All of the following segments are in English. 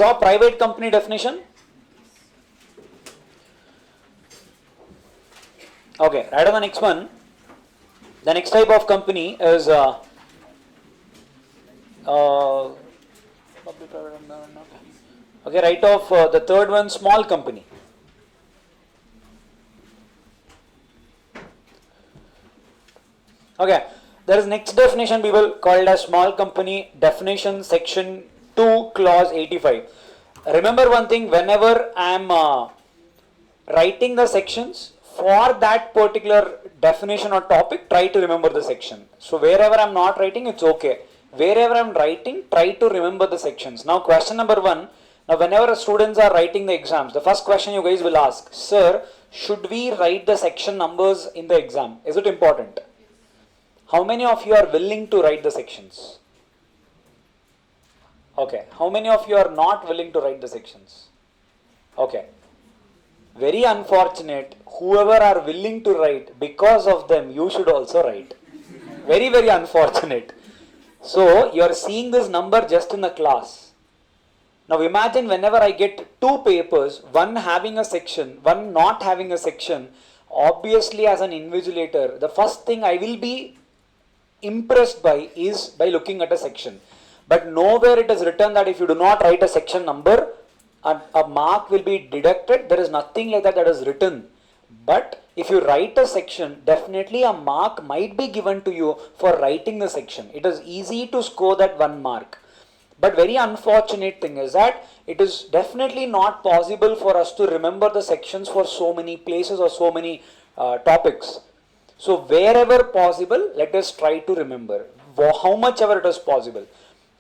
saw private company definition? Okay, right on the next one. The next type of company is okay, right off the third one, small company. Okay, there is next definition people called as small company definition, section 2 clause 85. Remember one thing, whenever I am writing the sections for that particular definition or topic, try to remember the section. So wherever I am not writing, it's okay. Wherever I am writing, try to remember the sections. Now question number 1, now whenever students are writing the exams, the first question you guys will ask, sir, should we write the section numbers in the exam? Is it important? How many of you are willing to write the sections? Okay. How many of you are not willing to write the sections? Okay. Very unfortunate. Whoever are willing to write, because of them, you should also write. Very, very unfortunate. So, you are seeing this number just in the class. Now, imagine whenever I get 2 papers, one having a section, one not having a section, obviously as an invigilator, the first thing I will be impressed by is by looking at a section. But nowhere it is written that if you do not write a section number, a mark will be deducted. There is nothing like that is written. But if you write a section, definitely a mark might be given to you for writing the section. It is easy to score that 1 mark. But very unfortunate thing is that it is definitely not possible for us to remember the sections for so many places or so many topics. So wherever possible, let us try to remember, how much ever it is possible.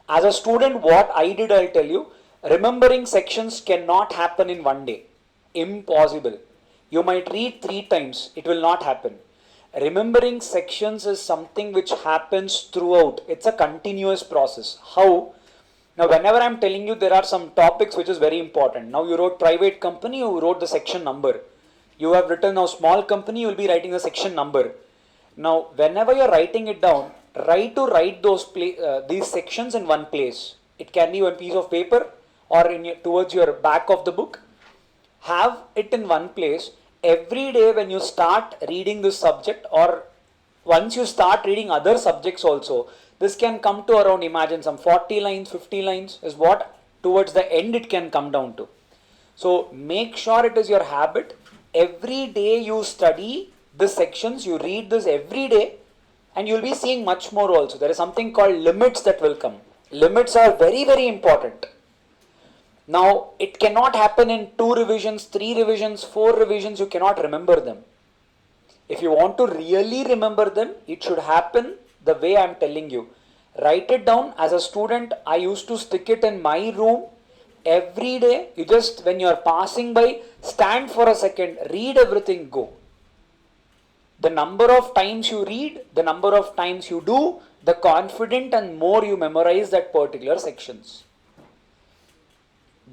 As a student, what I did, I'll tell you, remembering sections cannot happen in one day. Impossible. You might read 3 times, it will not happen. Remembering sections is something which happens throughout. It's a continuous process. How? Now whenever I'm telling you, there are some topics which is very important. Now you wrote private company, you wrote the section number. You have written now small company, you will be writing the section number. Now whenever you're writing it down, try to write these sections in one place. It can be one piece of paper or towards your back of the book. Have it in one place. Every day when you start reading this subject, or once you start reading other subjects also, this can come to around, imagine some 40 lines, 50 lines is what towards the end it can come down to. So make sure it is your habit. Every day you study the sections, you read this every day, and you will be seeing much more also. There is something called limits that will come. Limits are very, very important. Now, it cannot happen in 2 revisions, 3 revisions, 4 revisions, you cannot remember them. If you want to really remember them, it should happen the way I am telling you. Write it down. As a student, I used to stick it in my room. Every day, you just, when you are passing by, stand for a second, read everything, go. The number of times you read, the number of times you do, the confident and more you memorize that particular sections.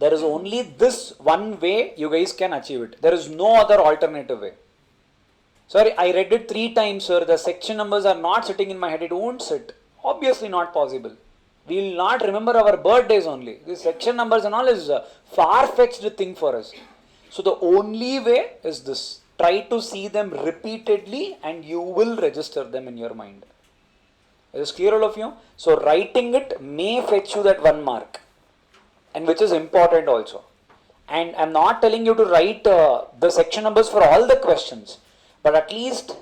There is only this one way you guys can achieve it. There is no other alternative way. Sorry, I read it 3 times, sir. The section numbers are not sitting in my head. It won't sit. Obviously not possible. We will not remember our birthdays only. The section numbers and all is a far-fetched thing for us. So the only way is this. Try to see them repeatedly and you will register them in your mind. Is this clear, all of you? So writing it may fetch you that 1 mark. And which is important also. And I'm not telling you to write the section numbers for all the questions. But at least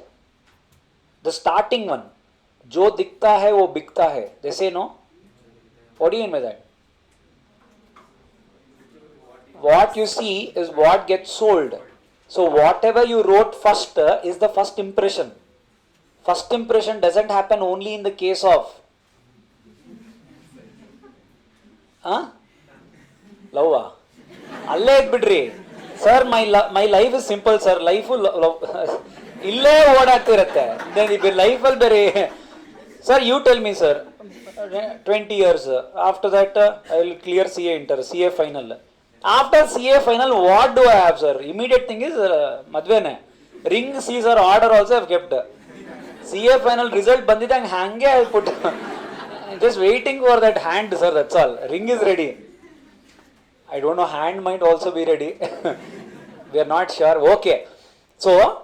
the starting one. Jo dikta hai, wo bikta hai. They say no? What do you mean by that? What you see is what gets sold. So whatever you wrote first is the first impression. First impression doesn't happen only in the case of love. Alle bidri. Sir, my life is simple, sir. Life ille odatirate. Then if life will be sir, you tell me, sir. 20 years. After that, I will clear CA final. After CA final, what do I have, sir? Immediate thing is madvene. Ring Caesar order also I have kept. CA final result bandida and hange I put. Just waiting for that hand, sir. That's all. Ring is ready. I don't know, hand might also be ready. We are not sure. Okay. So,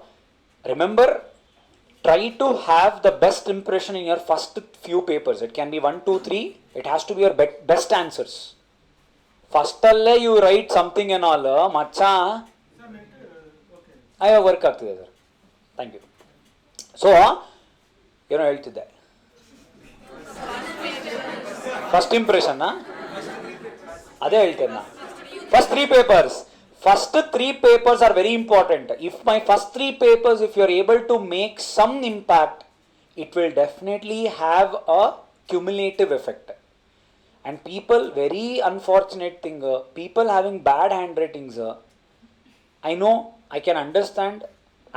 remember, try to have the best impression in your first few papers. It can be 1, 2, 3. It has to be your best answers. First you write something and all, macha. I have work ಆಗ್ತಿದೆ sir. Thank you. So, ಏನೋ ಹೇಳ್ತಿದ್ದೆ. First impression, ಅದೇ ಹೇಳ್ತೇನೆ ನಾ. First 3 papers. First 3 papers are very important. If my first 3 papers, if you are able to make some impact, it will definitely have a cumulative effect. And people, very unfortunate thing, people having bad handwritings, I know, I can understand,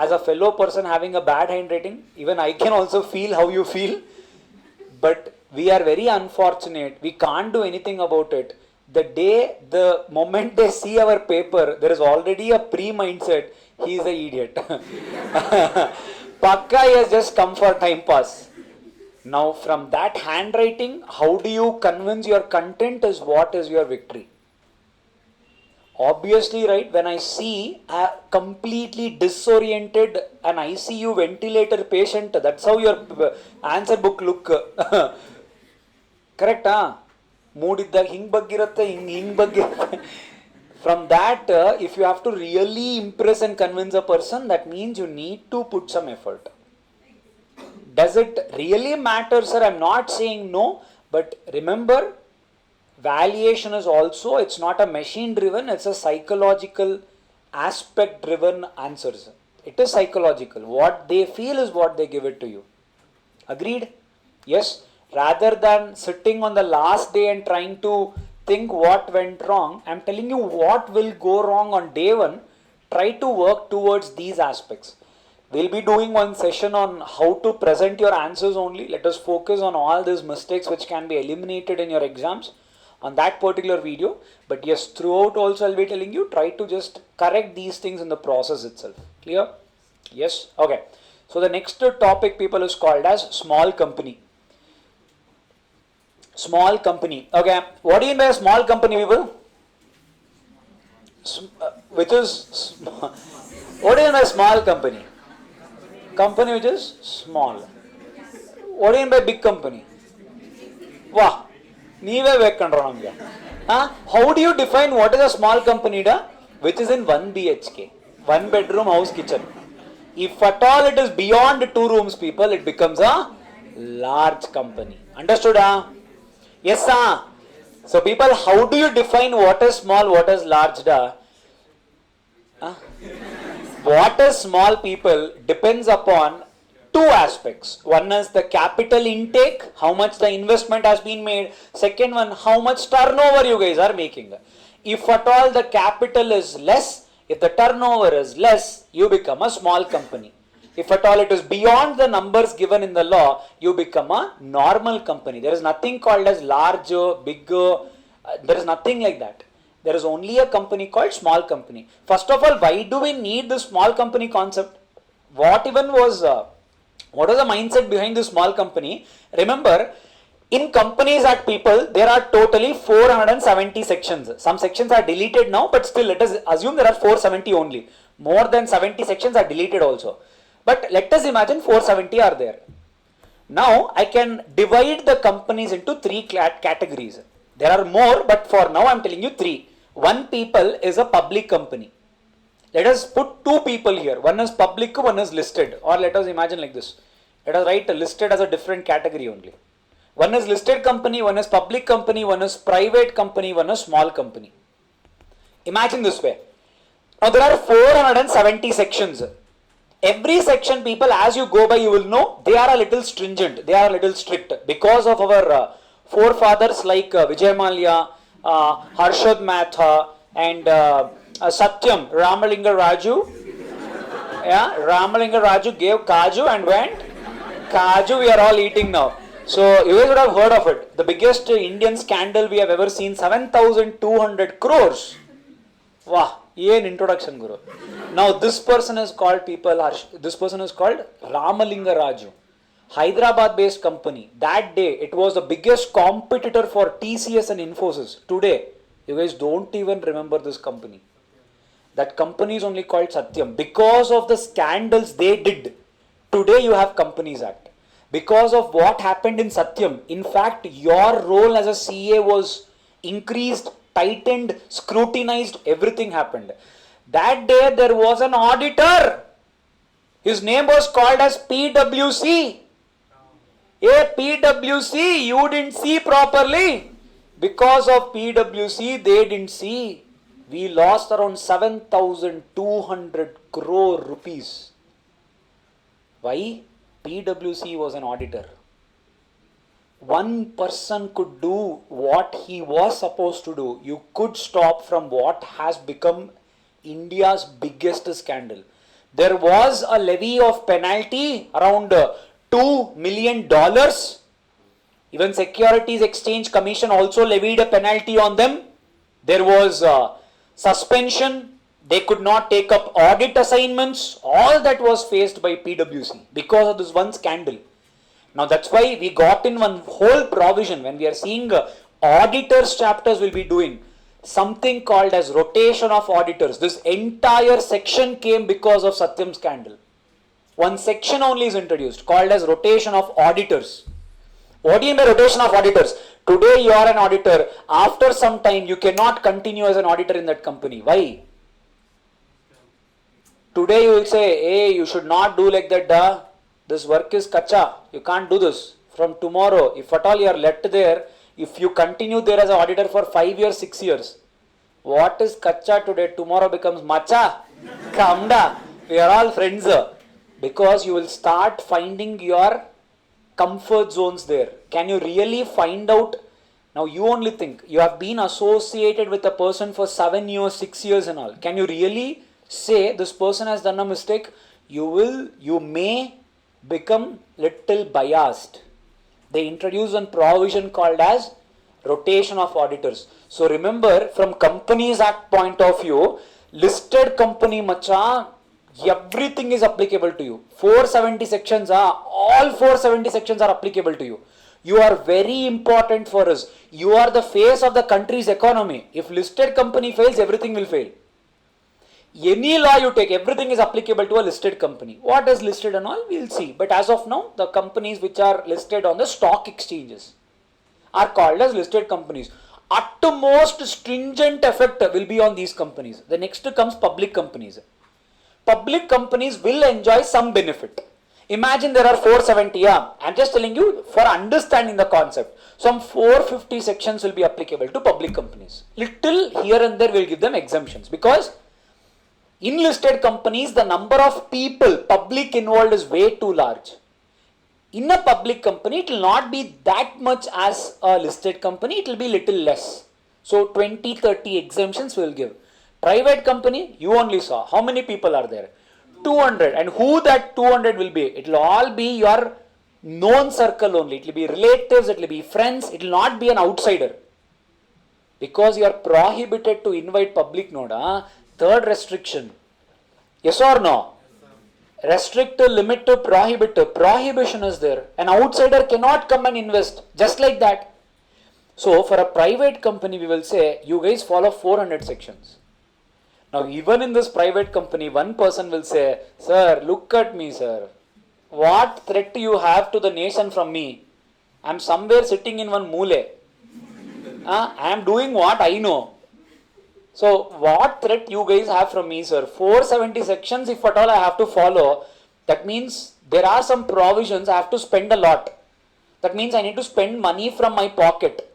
as a fellow person having a bad handwriting, even I can also feel how you feel, but we are very unfortunate, we can't do anything about it. The moment they see our paper, there is already a pre-mindset, he is an idiot. Pakka, he has just come for time pass. Now from that handwriting, how do you convince your content is what is your victory? Obviously, right, when I see a completely disoriented an ICU ventilator patient, that's how your answer book look. Correct, mood iddag hing baggirutte, hing baggirutte. From that, if you have to really impress and convince a person, that means you need to put some effort. Does it really matter, sir? I'm not saying no, but remember, valuation is also, it's not a machine driven, it's a psychological aspect driven answers. It is psychological. What they feel is what they give it to you. Agreed? Yes? Rather than sitting on the last day and trying to think what went wrong, I'm telling you what will go wrong on day 1. Try to work towards these aspects. We'll be doing one session on how to present your answers only. Let us focus on all these mistakes which can be eliminated in your exams on that particular video. But yes, throughout also I'll be telling you, try to just correct these things in the process itself. Clear? Yes? Okay. So the next topic, people, is called as small company. Small company. Okay. What do you mean by a small company, people? Which is what do you mean by small company? Company which is small. What do you mean by big company? Wow. ನೀವೇ ಬೇಕಂಡ್ರ ನಮಗೆ. How do you define what is a small company, which is in 1 BHK, 1 bedroom house kitchen? If at all it is beyond 2 rooms, people, it becomes a large company. Understood? Yes, sir. So people, how do you define what is small, what is large? What is small, people, depends upon 2 aspects. One is the capital intake, how much the investment has been made. Second one, how much turnover you guys are making. If at all the capital is less, if the turnover is less, you become a small company. If at all it is beyond the numbers given in the law, you become a normal company. There is nothing called as larger, bigger, there is nothing like that. There is only a company called small company. First of all, why do we need this small company concept? What was the mindset behind this small company? Remember, in Companies Act, people, there are totally 470 sections. Some sections are deleted now, but still let us assume there are 470 only. More than 70 sections are deleted also. But let us imagine 470 are there. Now, I can divide the companies into 3 categories. There are more, but for now I am telling you 3. One, people, is a public company. Let us put 2 people here. One is public, one is listed. Or let us imagine like this. Let us write listed as a different category only. One is listed company, one is public company, one is private company, one is small company. Imagine this way. Now there are 470 sections. Every section, people, as you go by, you will know they are a little stringent, they are a little strict because of our forefathers like Vijay Mallya, Harshad Matha, and Satyam, Ramalinga Raju. Yeah, Ramalinga Raju gave Kaju and went. Kaju we are all eating now. So you guys would have heard of it. The biggest Indian scandal we have ever seen, 7,200 crores. Wow, an introduction, Guru. Now this person is called, people, this person is called Ramalinga Raju. Hyderabad based company. That day it was the biggest competitor for TCS and Infosys. Today You guys don't even remember this company. That company is only called Satyam. Because of the scandals they did, today you have Companies Act. Because of what happened in Satyam, in fact, your role as a CA was increased, tightened, scrutinized, everything happened. That day there was an auditor. His name was called as PWC. Hey, PWC, you didn't see properly. Because of PWC, they didn't see. We lost around 7,200 crore rupees. Why? PWC was an auditor. One person could do what he was supposed to do. You could stop from what has become India's biggest scandal. There was a levy of penalty around $2 million. Even Securities Exchange Commission also levied a penalty on them. There was suspension. They could not take up audit assignments. All that was faced by PWC because of this one scandal. Now that's why we got in one whole provision when we are seeing auditors chapters will be doing something called as rotation of auditors. This entire section came because of Satyam scandal. One section only is introduced called as rotation of auditors. What do you mean by rotation of auditors? Today you are an auditor. After some time you cannot continue as an auditor in that company. Why? Today you will say, hey, you should not do like that. This work is kacha. You can't do this. From tomorrow, if at all you are left there, if you continue there as an auditor for 5 years, 6 years, what is kacha today? Tomorrow becomes macha. Kamda. We are all friends. Because you will start finding your comfort zones there. Can you really find out? Now you only think. You have been associated with a person for 7 years, 6 years and all. Can you really say this person has done a mistake? You may become little biased. They introduce a provision called as rotation of auditors. So remember, from Companies Act point of view, listed company macha, everything is applicable to you. 470 sections are, all 470 sections are applicable to you. You are very important for us. You are the face of the country's economy. If listed company fails, everything will fail. Any law you take, everything is applicable to a listed company. What is listed and all, we'll see. But as of now, the companies which are listed on the stock exchanges are called as listed companies. Utmost stringent effect will be on these companies. The next comes public companies. Public companies will enjoy some benefit. Imagine there are 470. I'm just telling you for understanding the concept. Some 450 sections will be applicable to public companies. Little here and there will give them exemptions, because in listed companies, the number of people, public involved is way too large. In a public company, it will not be that much as a listed company, it will be little less. So 20, 30 exemptions we will give. Private company, you only saw. How many people are there? 200. And who that 200 will be? It will all be your known circle only. It will be relatives, it will be friends, it will not be an outsider. Because you are prohibited to invite public node. Third restriction. Yes or no? Restrict to, limit to, prohibit to. Prohibition is there. An outsider cannot come and invest. Just like that. So for a private company, we will say, you guys follow 400 sections. Now even in this private company, one person will say, sir, look at me, sir. What threat you have to the nation from me? I am somewhere sitting in one mule. I am doing what I know. So what threat you guys have from me, sir? 470 sections, if at all I have to follow, that means there are some provisions I have to spend a lot. That means I need to spend money from my pocket.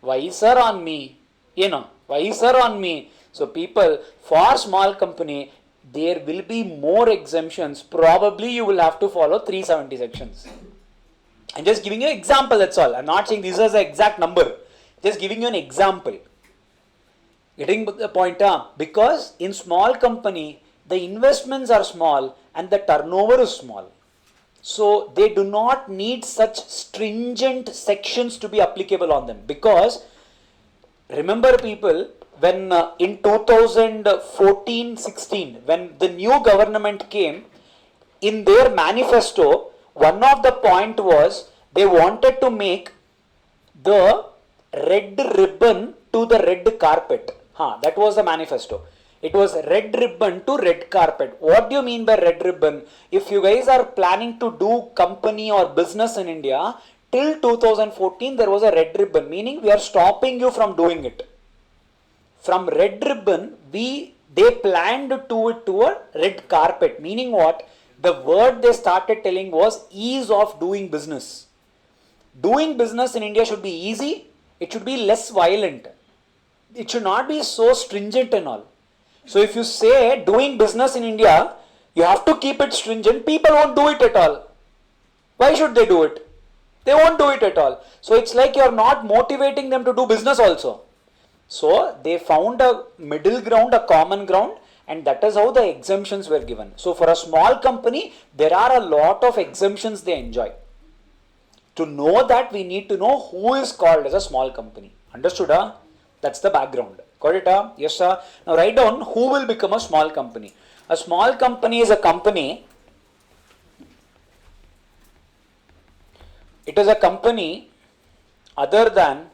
Why, sir, on me? Why, sir, on me? So people, for small company, there will be more exemptions. Probably you will have to follow 370 sections. I'm just giving you an example, that's all. I'm not saying this is the exact number. Just giving you an example. Getting the point? Because in small company, the investments are small and the turnover is small. So they do not need such stringent sections to be applicable on them. Because remember people, when in 2014-16, when the new government came, in their manifesto, one of the point was they wanted to make the red ribbon to the red carpet. That was the manifesto. It was red ribbon to red carpet. What do you mean by red ribbon? If you guys are planning to do company or business in India, till 2014 there was a red ribbon, meaning we are stopping you from doing it. From red ribbon, they planned to it to a red carpet, meaning what? The word they started telling was ease of doing business. Doing business in India should be easy, it should be less violent. It should not be so stringent and all. So if you say doing business in India, you have to keep it stringent, people won't do it at all. Why should they do it? They won't do it at all. So it's like you're not motivating them to do business also. So they found a middle ground, a common ground, and that is how the exemptions were given. So for a small company, there are a lot of exemptions they enjoy. To know that, we need to know who is called as a small company. Understood? That's the background. Got it? Yes, sir. Now write down who will become a small company. A small company is a company. It is a company other than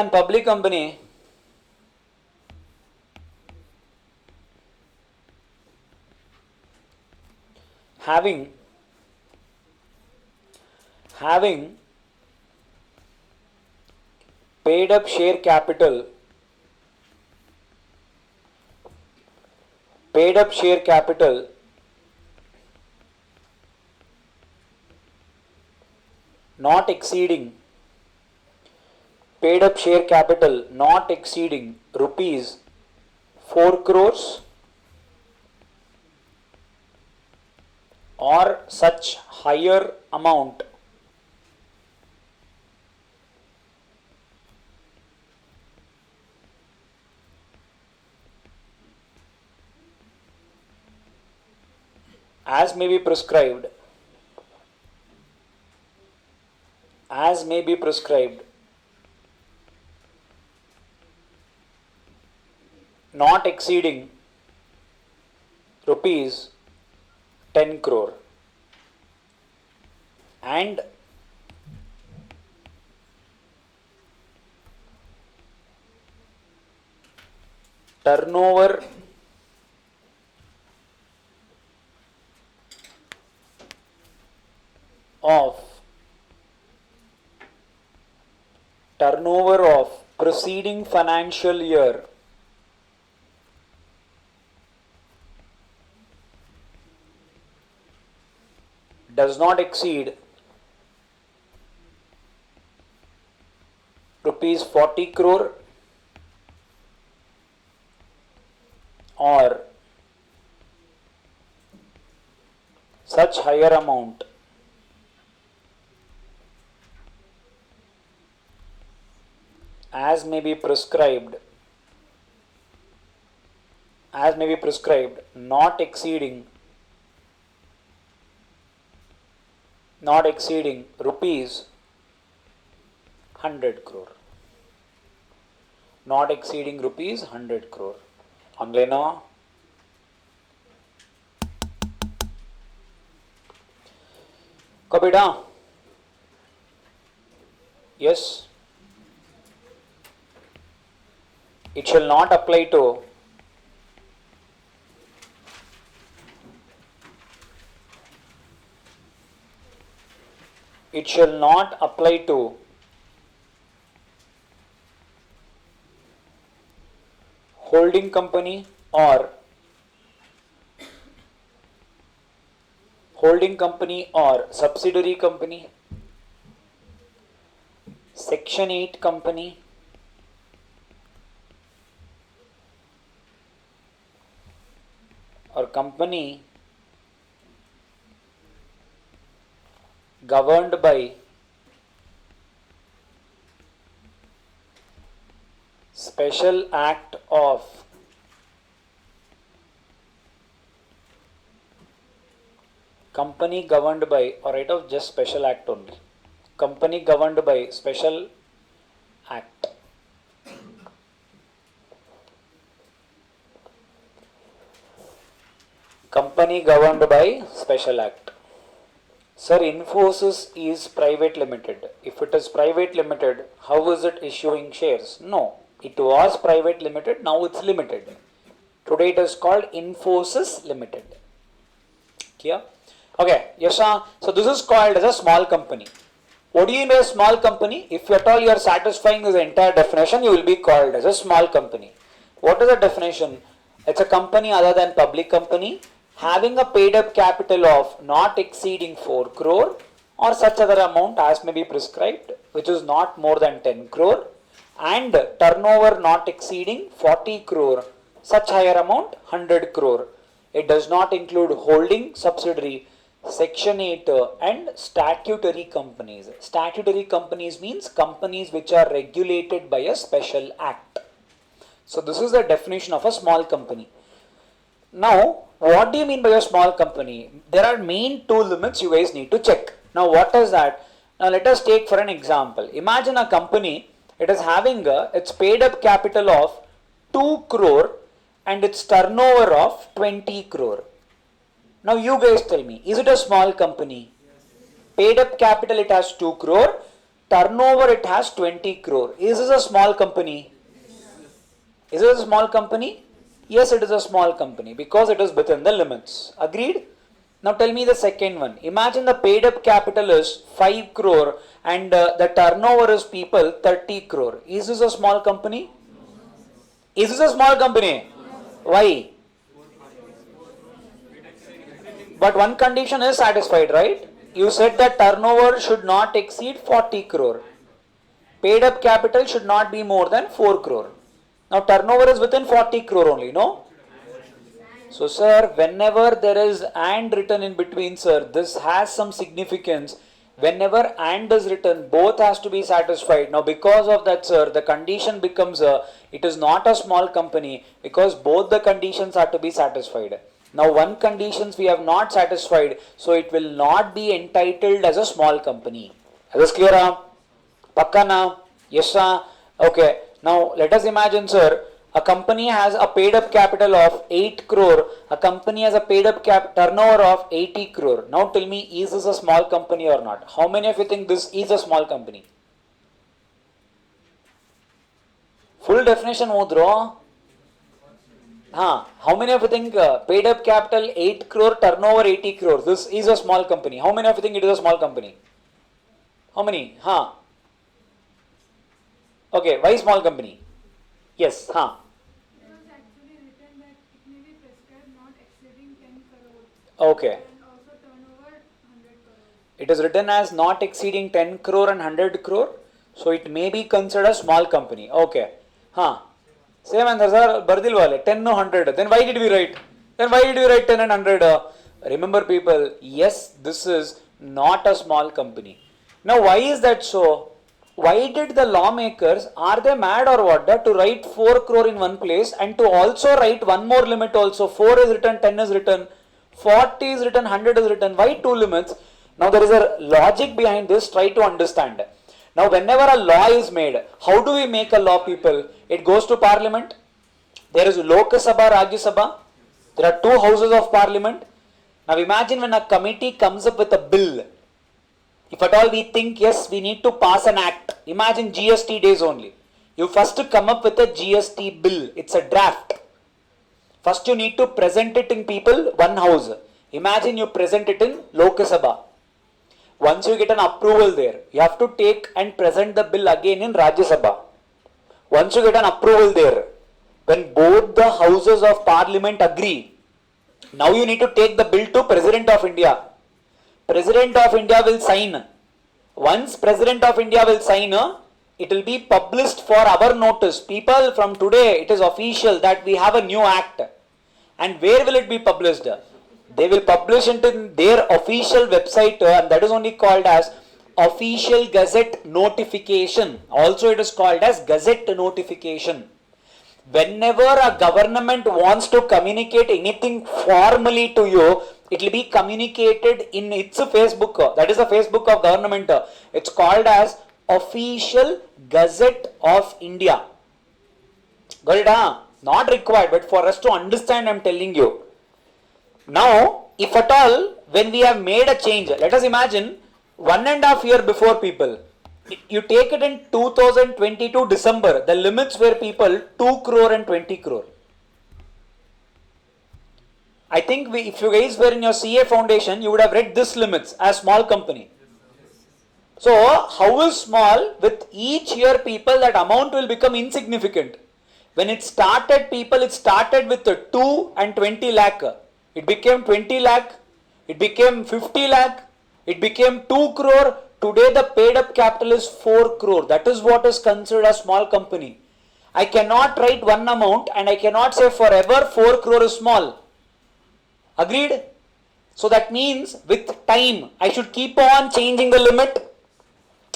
public company having paid up share capital not exceeding rupees 4 crores or such higher amount as may be prescribed not exceeding rupees 10 crore and turnover of preceding financial year does not exceed rupees 40 crore or such higher amount as may be prescribed not exceeding rupees 100 crore. Not exceeding rupees 100 crore. Anglena. Kabida. Yes. It shall not apply to holding company or subsidiary company, Section 8 company, or company governed by special act of company governed by, or right of just special act only, company governed by special act. Company governed by special act. Sir, Infosys is private limited. If it is private limited, how is it issuing shares? No, it was private limited, now it's limited. Today it is called Infosys Limited. Clear? Okay, Yasha, so this is called as a small company. What do you mean by a small company? If at all you are satisfying this entire definition, you will be called as a small company. What is the definition? It's a company other than public company having a paid up capital of not exceeding 4 crore or such other amount as may be prescribed, which is not more than 10 crore, and turnover not exceeding 40 crore, such higher amount 100 crore. It does not include holding, subsidiary, Section 8 and statutory companies. Statutory companies means companies which are regulated by a special act. So this is the definition of a small company. Now, what do you mean by a small company? There are main two limits you guys need to check. Now, what is that? Now, let us take for an example. Imagine a company, it is having its paid up capital of 2 crore and its turnover of 20 crore. Now you guys tell me, is it a small company? Paid up capital it has 2 crore, turnover it has 20 crore. Is this a small company? Is it a small company? Yes, it is a small company because it is within the limits. Agreed? Now tell me the second one. Imagine the paid up capital is 5 crore and the turnover is people 30 crore. Is this a small company? Is this a small company? Why? But one condition is satisfied, right? You said that turnover should not exceed 40 crore. Paid up capital should not be more than 4 crore. Now turnover is within 40 crore only, no? So sir, whenever there is and written in between, sir, this has some significance. Whenever and is written, both has to be satisfied. Now because of that, sir, the condition becomes it is not a small company because both the conditions are to be satisfied. Now one conditions we have not satisfied, so it will not be entitled as a small company. Is this clear? Pakka na? Yes sir? Okay. Now let us imagine, sir, a company has a paid up capital of 8 crore, a company has a paid up turnover of 80 crore. Now tell me, is this a small company or not? How many of you think this is a small company? Full definition modro. How many of you think paid up capital 8 crore, turnover 80 crore, this is a small company? How many of you think it is a small company? How many? Okay, why small company? Yes, It was actually written that it may be prescribed not exceeding 10 crore. Okay. And also turnover 100 crore. It is written as not exceeding 10 crore and 100 crore. So it may be considered a small company. Okay. Same answer, sir. Bardil wale 10 no 100. Then why did we write? 10 and 100? Remember people, yes, this is not a small company. Now why is that so? Why did the lawmakers, are they mad or what, to write 4 crore in one place and to also write one more limit also? 4 is written, 10 is written, 40 is written, 100 is written. Why two limits? Now there is a logic behind this, try to understand. Now whenever a law is made, how do we make a law, people? It goes to parliament. There is Lok Sabha, Rajya Sabha. There are two houses of parliament. Now imagine when a committee comes up with a bill. If at all we think, yes, we need to pass an act. Imagine GST days only. You first come up with a GST bill. It's a draft. First you need to present it in people, one house. Imagine you present it in Lok Sabha. Once you get an approval there, you have to take and present the bill again in Rajya Sabha. Once you get an approval there, when both the houses of parliament agree, now you need to take the bill to President of India. President of India will sign. Once President of India will sign, it will be published for our notice. People, from today it is official that we have a new act. And where will it be published? They will publish it in their official website, and that is only called as official gazette notification. Also it is called as gazette notification. Whenever a government wants to communicate anything formally to you, it will be communicated in its Facebook. That is the Facebook of government. It's called as Official Gazette of India. Got it? Not required, but for us to understand, I am telling you. Now, if at all, when we have made a change, let us imagine 1.5 years before people, you take it in 2022 December, the limits were people 2 crore and 20 crore. I think if you guys were in your CA foundation, you would have read this limits as small company. So, how is small? With each year people, that amount will become insignificant. When it started people, it started with 2 and 20 lakh. It became 20 lakh. It became 50 lakh. It became 2 crore. Today the paid up capital is 4 crore. That is what is considered a small company. I cannot write one amount and I cannot say forever 4 crore is small. Agreed? So that means with time I should keep on changing the limit.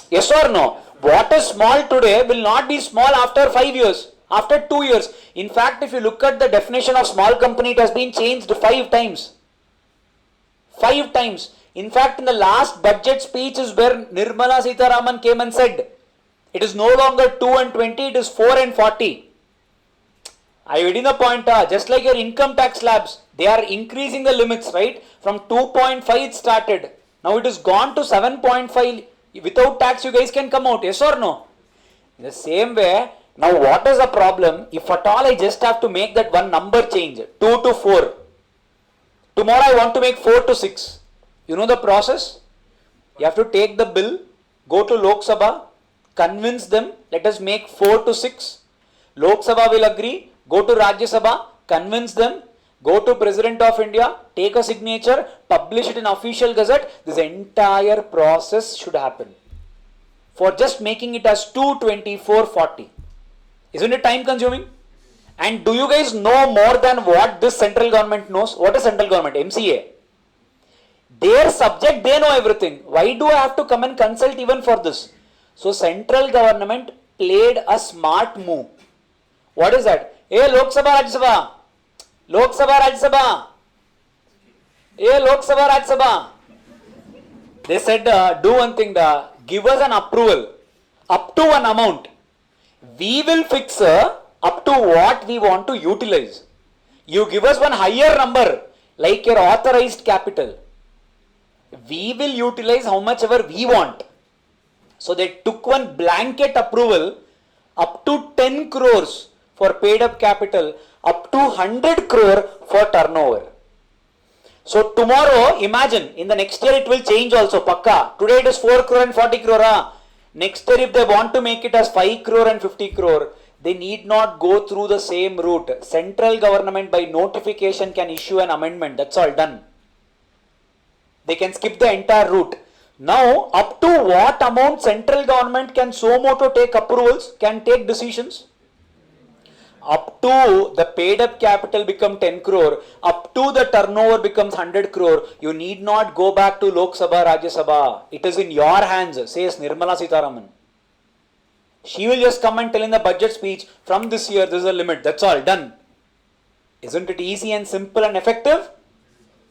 Yes or no? What is small today will not be small after 5 years, after 2 years. In fact, if you look at the definition of small company, it has been changed 5 times. 5 times. In fact, in the last budget speech is where Nirmala Sitharaman came and said, it is no longer 2 and 20, it is 4 and 40. I read in the point, just like your income tax slabs, they are increasing the limits, right? From 2.5 it started. Now it is gone to 7.5. Without tax you guys can come out, yes or no? In the same way, now what is the problem? If at all I just have to make that one number change, 2 to 4. Tomorrow I want to make 4 to 6. You know the process? You have to take the bill, go to Lok Sabha, convince them, let us make 4 to 6. Lok Sabha will agree, go to Rajya Sabha, convince them, go to President of India, take a signature, publish it in official gazette. This entire process should happen. For just making it as 22440. Isn't it time consuming? And do you guys know more than what this central government knows? What is central government? MCA. Their subject, they know everything. Why do I have to come and consult even for this? So central government played a smart move. What is that? Hey, Lok Sabha, Rajya Sabha. Lok Sabha, Rajya Sabha. Hey, Lok Sabha, Rajya Sabha. They said, do one thing, give us an approval up to an amount. We will fix up to what we want to utilize. You give us one higher number, like your authorized capital. We will utilize how much ever we want. So they took one blanket approval up to 10 crores for paid up capital, up to 100 crore for turnover. So tomorrow, imagine, in the next year it will change also, pakka. Today it is 4 crore and 40 crore. Next year if they want to make it as 5 crore and 50 crore, they need not go through the same route. Central government by notification can issue an amendment. That's all done. They can skip the entire route. Now, up to what amount central government can so moto take approvals, can take decisions? Up to the paid up capital become 10 crore, up to the turnover becomes 100 crore, you need not go back to Lok Sabha, Rajya Sabha. It is in your hands, says Nirmala Sitharaman. She will just come and tell in the budget speech, from this year, this is the limit, that's all, done. Isn't it easy and simple and effective?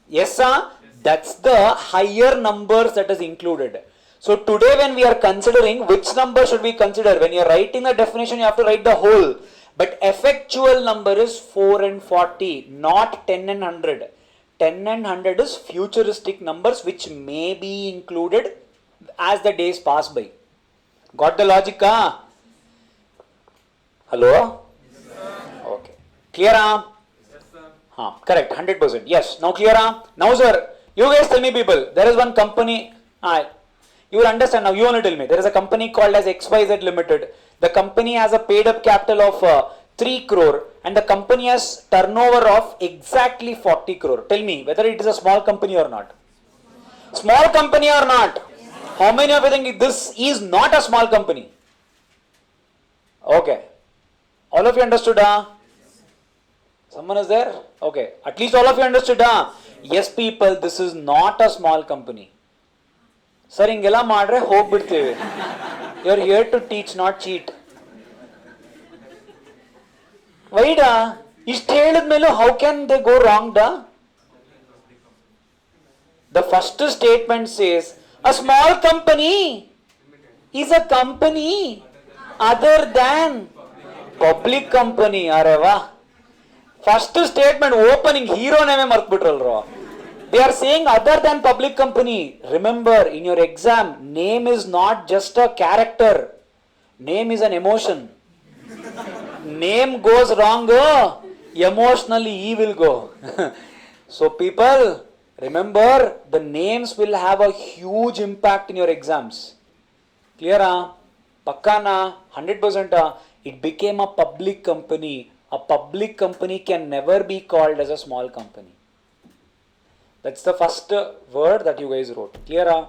Yes, sir. That's the higher numbers that is included. So today when we are considering which number should we consider, when you are writing the definition, you have to write the whole. But effectual number is 4 and 40, not 10 and 100. 10 and 100 is futuristic numbers which may be included as the days pass by. Got the logic? Hello? Yes, sir. Okay. Clear? Yes, sir. Correct, 100%. Yes. Now clear? Now sir, you guys tell me people, there is one company, you will understand now, you only tell me. There is a company called as XYZ Limited. The company has a paid up capital of 3 crore and the company has turnover of exactly 40 crore. Tell me whether it is a small company or not. Small company or not? How many of you think this is not a small company? Okay. All of you understood? Someone is there? Okay. At least all of you understood? Yes people, this is not a small company. Sir, ingela madre hogbidteve. You are here to teach, not cheat. Why da? Ishte helidmelu, how can they go wrong da? The first statement says, a small company is a company other than public company. Areva. First statement opening hero name markbitralro. They are saying other than public company. Remember, in your exam, name is not just a character. Name is an emotion. Name goes wrong, emotionally he will go. So people, remember, the names will have a huge impact in your exams. Clear? Pakka na? 100%. It became a public company. A public company can never be called as a small company. That's the first word that you guys wrote. Clear?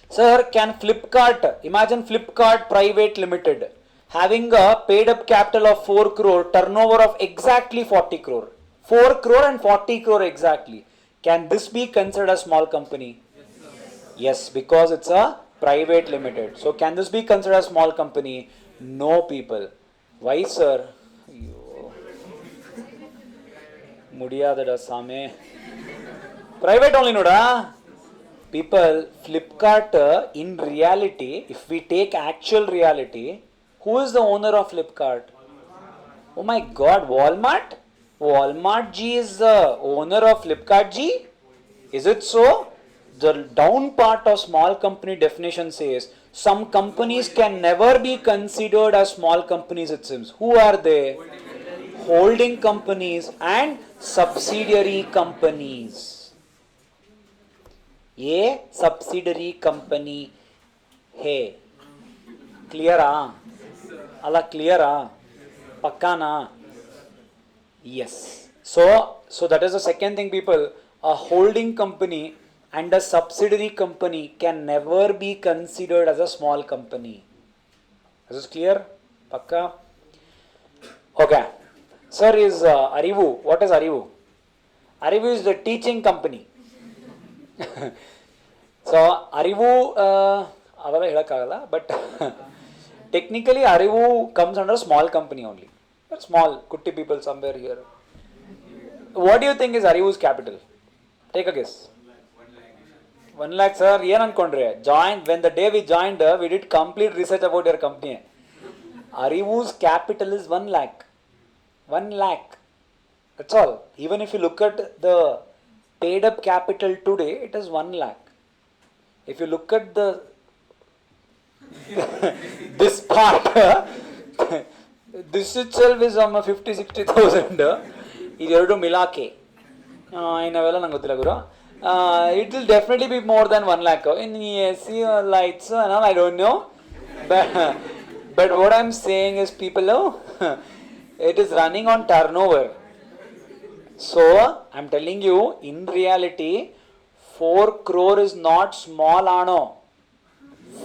Sir, can Flipkart, imagine Flipkart Private Limited, having a paid up capital of 4 crore, turnover of exactly 40 crore. 4 crore and 40 crore exactly. Can this be considered a small company? Yes, because it's a private limited. So can this be considered a small company? No, people. Why, sir? Mudiyadada same. Private only, noda. People, Flipkart, in reality, if we take actual reality, who is the owner of Flipkart? Oh my God, Walmart? Walmart G is the owner of Flipkart G? Is it so? The down part of small company definition says some companies can never be considered as small companies, it seems. Who are they? Holding companies and subsidiary companies. A subsidiary company hai. Clear? Alla clear? Pakkana? Yes. So that is the second thing, people. A holding company and a subsidiary company can never be considered as a small company. Is this clear? Pakka? Okay. Sir, is Arivu. What is Arivu? Arivu is the teaching company. So Arivu, but technically Arivu comes under a small company only. Small, kutti people somewhere here. What do you think is Arivu's capital? Take a guess. 1 lakh, sir. When the day we joined, we did complete research about your company. Arivu's capital is 1 lakh. 1 lakh. That's all. Even if you look at the paid up capital today, it is 1 lakh. If you look at the this part, this itself is 50,000-60,000. Milake. It will definitely be more than 1 lakh. In AC lights, I don't know. But what I'm saying is, people, it is running on turnover. So, I'm telling you, in reality, 4 crore is not small ano.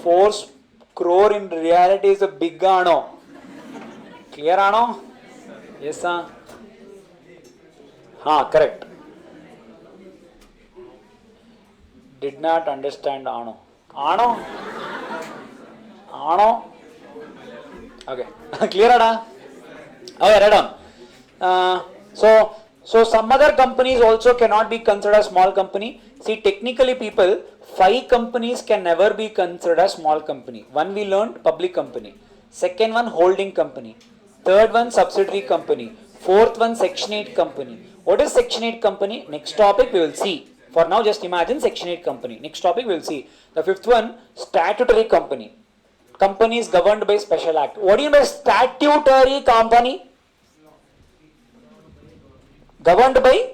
4 crore in reality is a big ano. Clear ano? Yes, sir. Correct. Did not understand ano. Ano? Ano? Okay. Clear ada? Okay, right on. So some other companies also cannot be considered a small company. See, technically, people, 5 companies can never be considered a small company. One we learned, public company. Second one, holding company. Third one, subsidiary company. Fourth one, Section 8 company. What is Section 8 company? Next topic we will see. For now, just imagine Section 8 company. Next topic we will see. The fifth one, statutory company. Company is governed by special act. What do you mean by statutory company? Governed by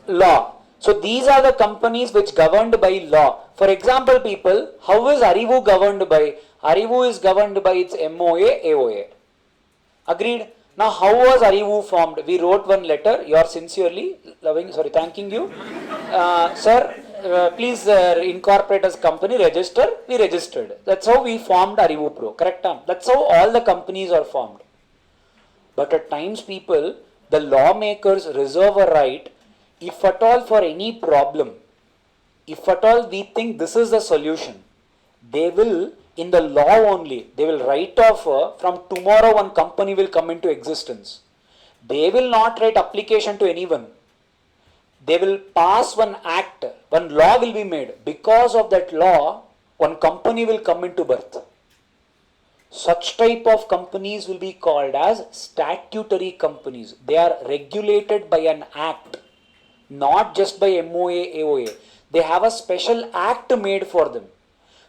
law. So these are the companies which governed by law. For example, people, how is Arivu governed by? Arivu is governed by its MOA, AOA. Agreed? Now, how was Arivu formed? We wrote one letter. You are sincerely thanking you. Sir, please incorporate as company, register. We registered. That's how we formed ArivuPro. Correct? That's how all the companies are formed. But at times, people, the lawmakers reserve a right, if at all for any problem, if at all we think this is the solution, they will, in the law only, they will write off from tomorrow one company will come into existence. They will not write application to anyone. They will pass one act, one law will be made. Because of that law, one company will come into birth. Such type of companies will be called as statutory companies. They are regulated by an act. Not just by MOA, AOA. They have a special act made for them.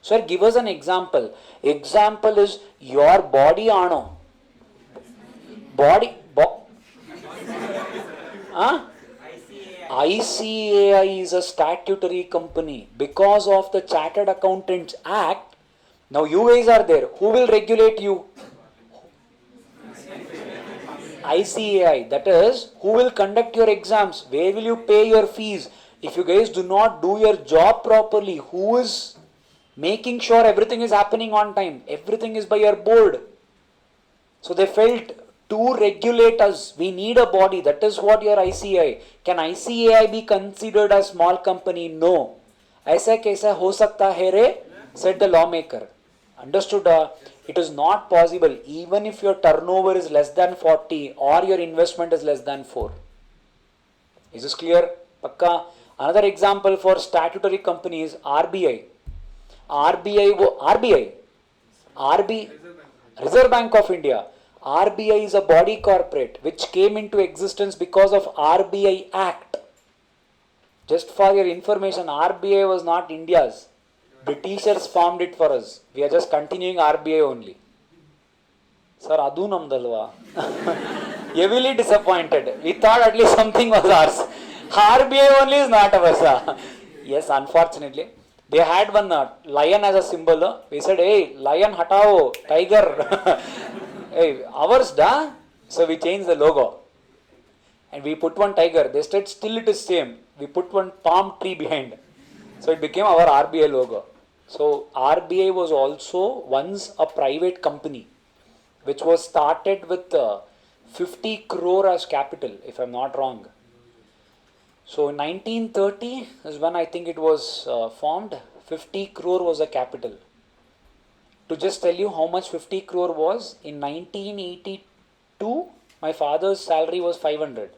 Sir, give us an example. Example is your body ano. Body. Huh? ICAI is a statutory company. Because of the Chartered Accountants Act, now you guys are there. Who will regulate you? ICAI. That is, who will conduct your exams? Where will you pay your fees? If you guys do not do your job properly, who is making sure everything is happening on time? Everything is by your board. So they felt to regulate us, we need a body. That is what your ICAI. Can ICAI be considered a small company? No. ऐसा कैसा हो सकता है रे? Said the lawmaker. Understood? It is not possible. Even if your turnover is less than 40 or your investment is less than 4. Is this clear? Pakka. Another example for statutory company is RBI. Reserve Bank of India. RBI is a body corporate which came into existence because of RBI Act. Just for your information, RBI was not India's. Britishers formed it for us. We are just continuing RBI only. Sir, adu namdalva. Heavily disappointed. We thought at least something was ours. RBI only is not ours. Yes, unfortunately. They had one lion as a symbol. We said, hey, lion hatao, tiger. Hey, ours da? So we changed the logo. And we put one tiger. They said still it is same. We put one palm tree behind. So it became our RBI logo. So RBI was also once a private company which was started with 50 crore as capital, if I'm not wrong. So 1930 is when I think it was formed. 50 crore was the capital. To just tell you how much 50 crore was, in 1982, my father's salary was 500.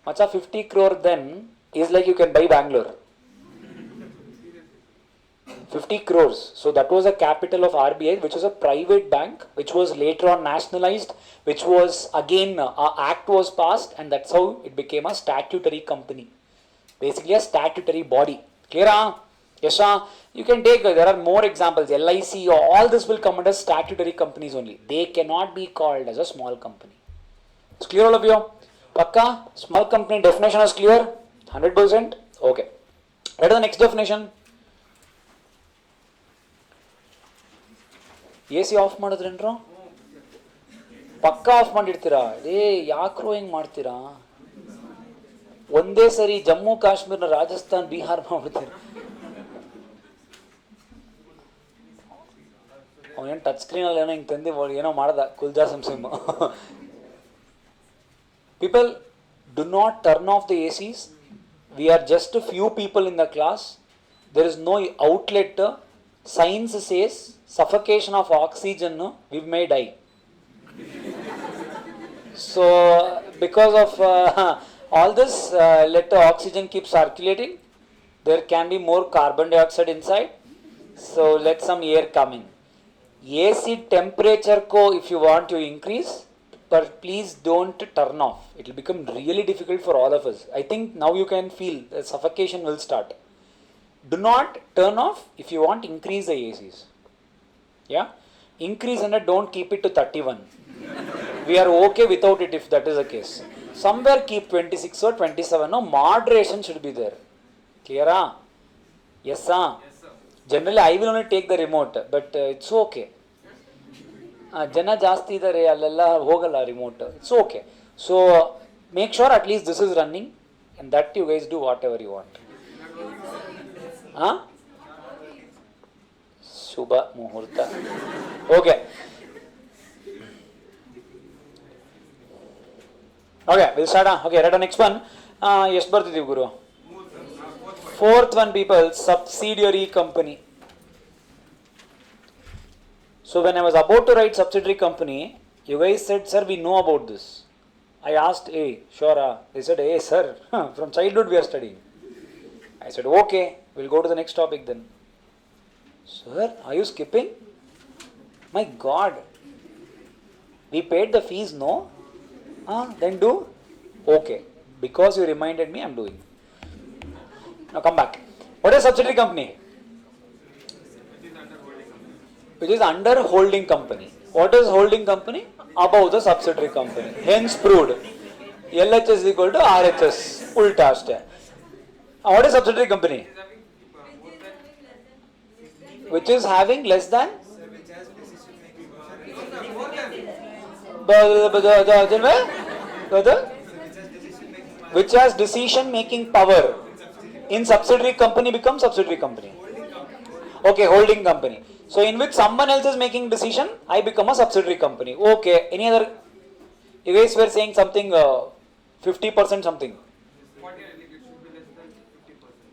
Macha 50 crore then is like you can buy Bangalore. 50 crores. So that was a capital of RBI, which was a private bank, which was later on nationalized, which was again, an act was passed, and that's how it became a statutory company. Basically a statutory body. Clear? Yes, you can take, there are more examples, LIC, all this will come under statutory companies only. They cannot be called as a small company. It's clear all of you? Pakka? Small company definition is clear? 100%? Okay. What is the next definition? AC off ಮಾಡಿದ್ರೇನ್ರೋ ಪಕ್ಕ of ಮಾಡಿರ್ತೀರಾ ಏ ಯಾಕ್ರೋ ಹಿಂಗೆ ಮಾಡ್ತೀರಾ ಒಂದೇ ಸರಿ ಜಮ್ಮು ಕಾಶ್ಮೀರ ರಾಜಸ್ಥಾನ್ ಬಿಹಾರ್ ಮಾಡ್ಬಿಡ್ತೀರ ಅವನೇನು touch ಸ್ಕ್ರೀನಲ್ಲಿ ಏನೋ ಹಿಂಗೆ ತಂದು ಏನೋ ಮಾಡ್ದ ಕುಲ್ಜಾ sim people do not turn off the ACs. We are just a few people in the class. There is no outlet. Science says suffocation of oxygen, we may die. So because of all this, let the oxygen keep circulating. There can be more carbon dioxide inside. So let some air come in. AC temperature ko if you want to increase, but please don't turn off. It will become really difficult for all of us. I think now you can feel the suffocation will start. Do not turn off. If you want, increase the ACs. Yeah? Increase and don't keep it to 31. We are okay without it if that is the case. Somewhere keep 26 or 27. No, moderation should be there. Clear? Yes, sir? Yes, sir. Generally, I will only take the remote, but it's okay. ಜನ ಜಾಸ್ತಿ ಇದ್ದಾರೆ ಅಲ್ಲೆಲ್ಲ ಹೋಗಲ್ಲ remote it's okay so make sure at least this is running and that you guys do whatever you want ಹಾಂ ಶುಭ ಮುಹೂರ್ತ okay okay will start okay red next one ಎಷ್ಟು ಬರ್ತಿದ್ದೀವಿ ಗುರು fourth one people subsidiary company. So when I was about to write subsidiary company, you guys said, sir, we know about this. I asked, hey, sure. They said, hey, sir, from childhood we are studying. I said, okay, we'll go to the next topic then. Sir, are you skipping? My God. We paid the fees, no? Then do? Okay. Because you reminded me, I'm doing. Now come back. What is subsidiary company? Which is under holding company. What is holding company? Above the subsidiary company. Hence proved. LHS is equal to RHS. Ulta ashte. What is subsidiary company? Which is having less than? Which has decision making power. In subsidiary company becomes subsidiary company. Okay, holding company. So in which someone else is making decision, I become a subsidiary company. Okay, any other? You guys were saying something 50% something.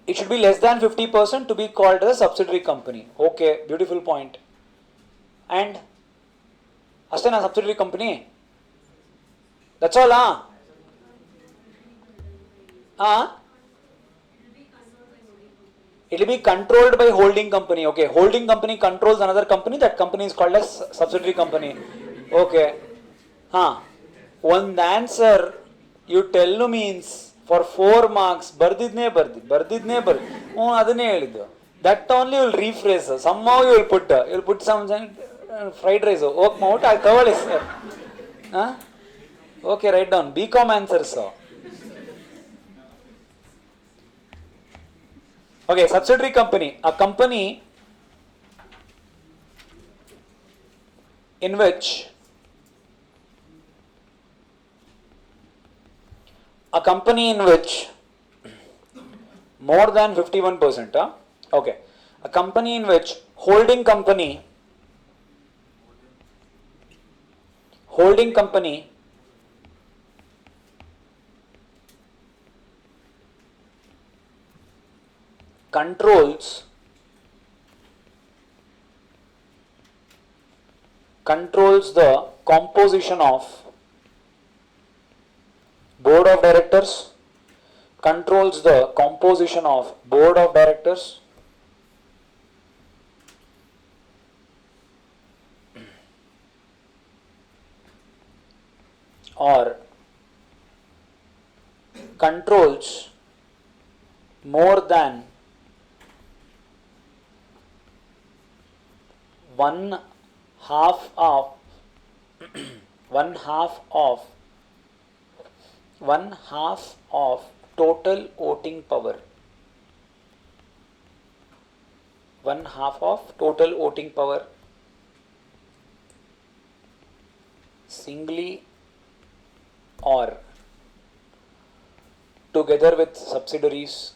It should be less than 50% to be called as a subsidiary company. Okay, beautiful point. And Astana subsidiary company. That's all, It will be controlled by holding company. Okay, holding company controls another company. That company is called as subsidiary company. Okay. One answer you tell means for 4 marks. Bardidne. That only you will rephrase. Somehow you will put some fried rice. Okay, write down. BCom answers. Okay, subsidiary company. A company in which more than 51%. Okay. A company in which holding company controls the composition of board of directors, or controls more than one half of total voting power. Singly or together with subsidiaries,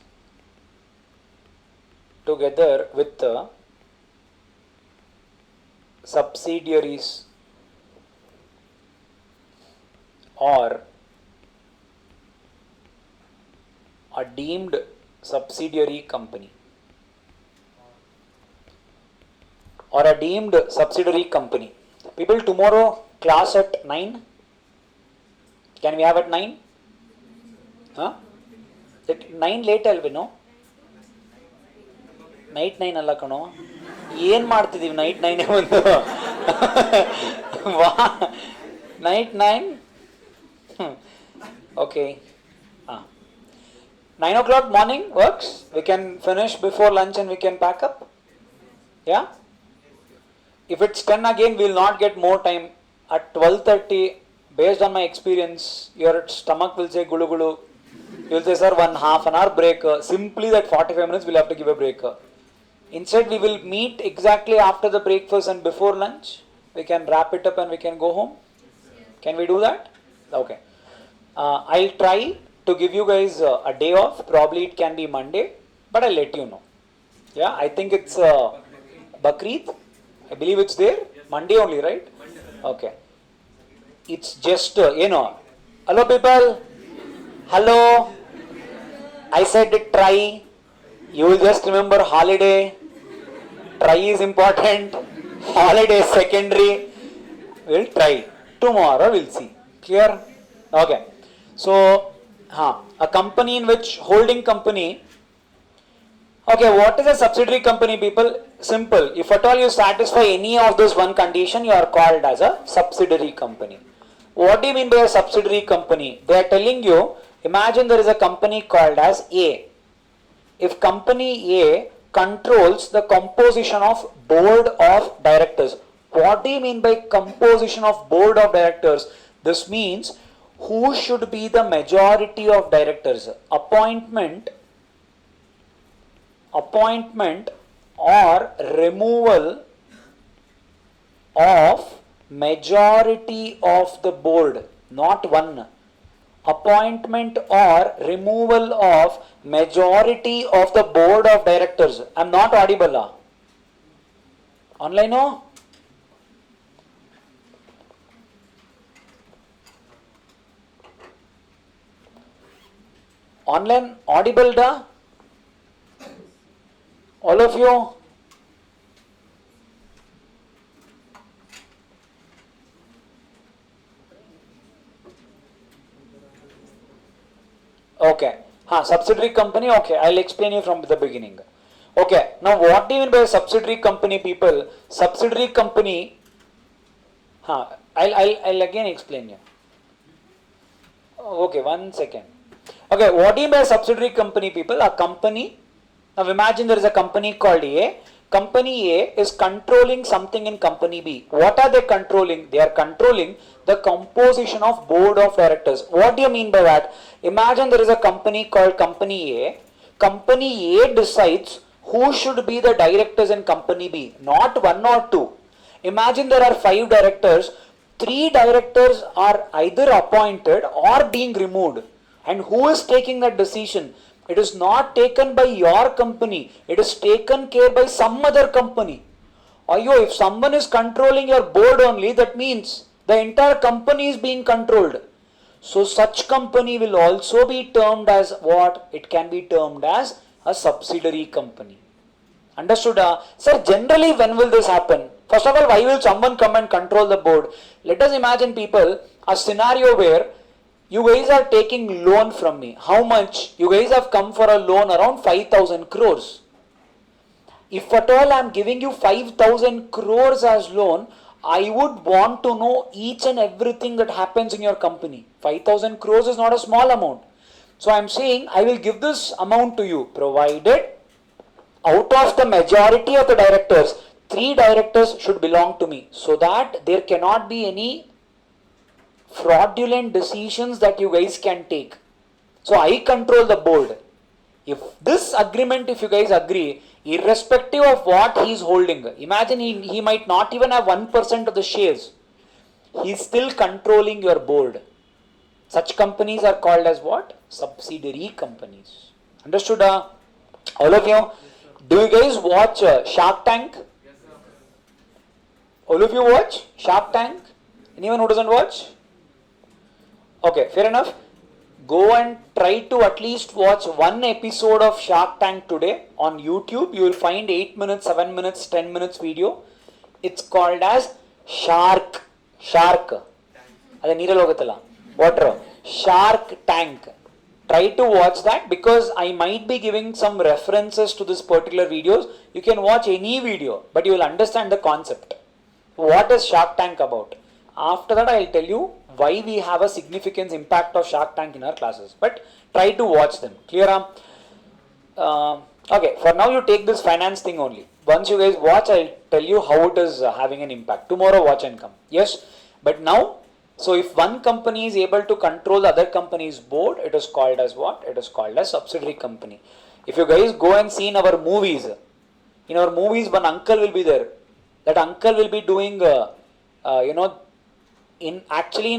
or a deemed subsidiary company. People, tomorrow class at 9. Can we have at 9? At 9 late alvi, no? Night 9 alla kano. ಏನು ಮಾಡ್ತಿದ್ದೀವಿ night 9 ಬಂದು night 9. Okay. 9 o'clock morning works. We can finish before lunch and we can pack up. Yeah. If it's 10 again, we will not get more time. At 12:30, based on my experience, your stomach will say gulu gulu. You will say, sir, 1/2 an hour break. Simply that 45 minutes we'll have to give a break. Instead, we will meet exactly after the breakfast and before lunch. We can wrap it up and we can go home. Can we do that? Okay. I'll try to give you guys a day off. Probably it can be Monday, but I'll let you know. Yeah, I think it's Bakrid. I believe it's there. Monday only, right? Okay. It's just, hello people. Hello. I said try. You will just remember holiday. Try is important. Holiday is secondary. We'll try. Tomorrow we'll see. Clear? Okay. So, a company in which holding company. Okay, what is a subsidiary company, people? Simple. If at all you satisfy any of those one condition, you are called as a subsidiary company. What do you mean by a subsidiary company? They are telling you, imagine there is a company called as A. If company A controls the composition of board of directors. What do you mean by composition of board of directors? This means who should be the majority of directors? Appointment or removal of majority of the board, not one. Appointment or removal of majority of the board of directors. I am not audible. Online no? Online audible da? All of you? Okay. Subsidiary company, okay, I'll explain you from the beginning. Okay, now what do you mean by subsidiary company, people? Subsidiary company, I'll again explain you. Okay, 1 second. Okay, what do you mean by subsidiary company, people? A company, now imagine there is a company called A. Company A is controlling something in company B. What are they controlling? They are controlling the composition of board of directors. What do you mean by that? Imagine there is a company called company A. Company A decides who should be the directors in company B, not 1 or 2. Imagine there are 5 directors, 3 directors are either appointed or being removed. And who is taking that decision? It is not taken by your company. It is taken care by some other company. If someone is controlling your board only, that means the entire company is being controlled. So such company will also be termed as what? It can be termed as a subsidiary company. Understood? Sir, generally when will this happen? First of all, why will someone come and control the board? Let us imagine, people, a scenario where you guys are taking loan from me. How much? You guys have come for a loan around 5,000 crores. If at all I am giving you 5,000 crores as loan, I would want to know each and everything that happens in your company. 5,000 crores is not a small amount. So I am saying I will give this amount to you, provided out of the majority of the directors, 3 directors should belong to me, so that there cannot be any fraudulent decisions that you guys can take. So I control the board. If this agreement, if you guys agree, irrespective of what he is holding, imagine he might not even have 1% of the shares, he is still controlling your board. Such companies are called as what? Subsidiary companies. Understood? All of you? Do you guys watch Shark Tank? Yes, sir. All of you watch Shark Tank? Anyone who doesn't watch? Okay, fair enough. Go and try to at least watch 1 episode of Shark Tank today on YouTube. You will find 8 minutes, 7 minutes, 10 minutes video. It's called as Shark. Ada neeral hoguttalla. Water. Shark Tank. Try to watch that, because I might be giving some references to this particular videos. You can watch any video, but you will understand the concept. What is Shark Tank about? After that, I will tell you why we have a significant impact of Shark Tank in our classes. But try to watch them. Clear? Okay, for now you take this finance thing only. Once you guys watch, I will tell you how it is having an impact. Tomorrow watch and come. Yes? But now, so if one company is able to control the other company's board, it is called as what? It is called as subsidiary company. If you guys go and see in our movies, one uncle will be there. That uncle will be doing, in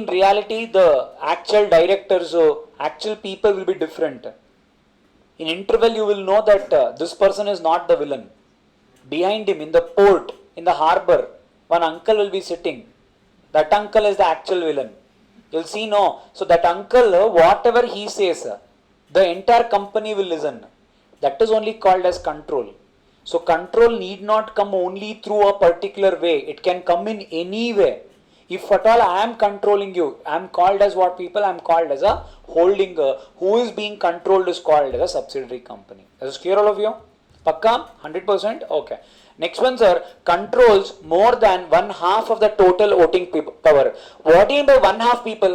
reality, the actual directors, actual people will be different. In interval, you will know that this person is not the villain. Behind him, in the port, in the harbor, one uncle will be sitting. That uncle is the actual villain. You'll see, no. So that uncle, whatever he says, the entire company will listen. That is only called as control. So control need not come only through a particular way. It can come in any way. If at all I am controlling you, I am called as what, people? I am called as a holding. Who is being controlled is called as a subsidiary company. Is this clear, all of you? Pakka? 100%? Okay. Next one, sir, controls more than 1/2 of the total voting power. What do you mean by 1/2 people?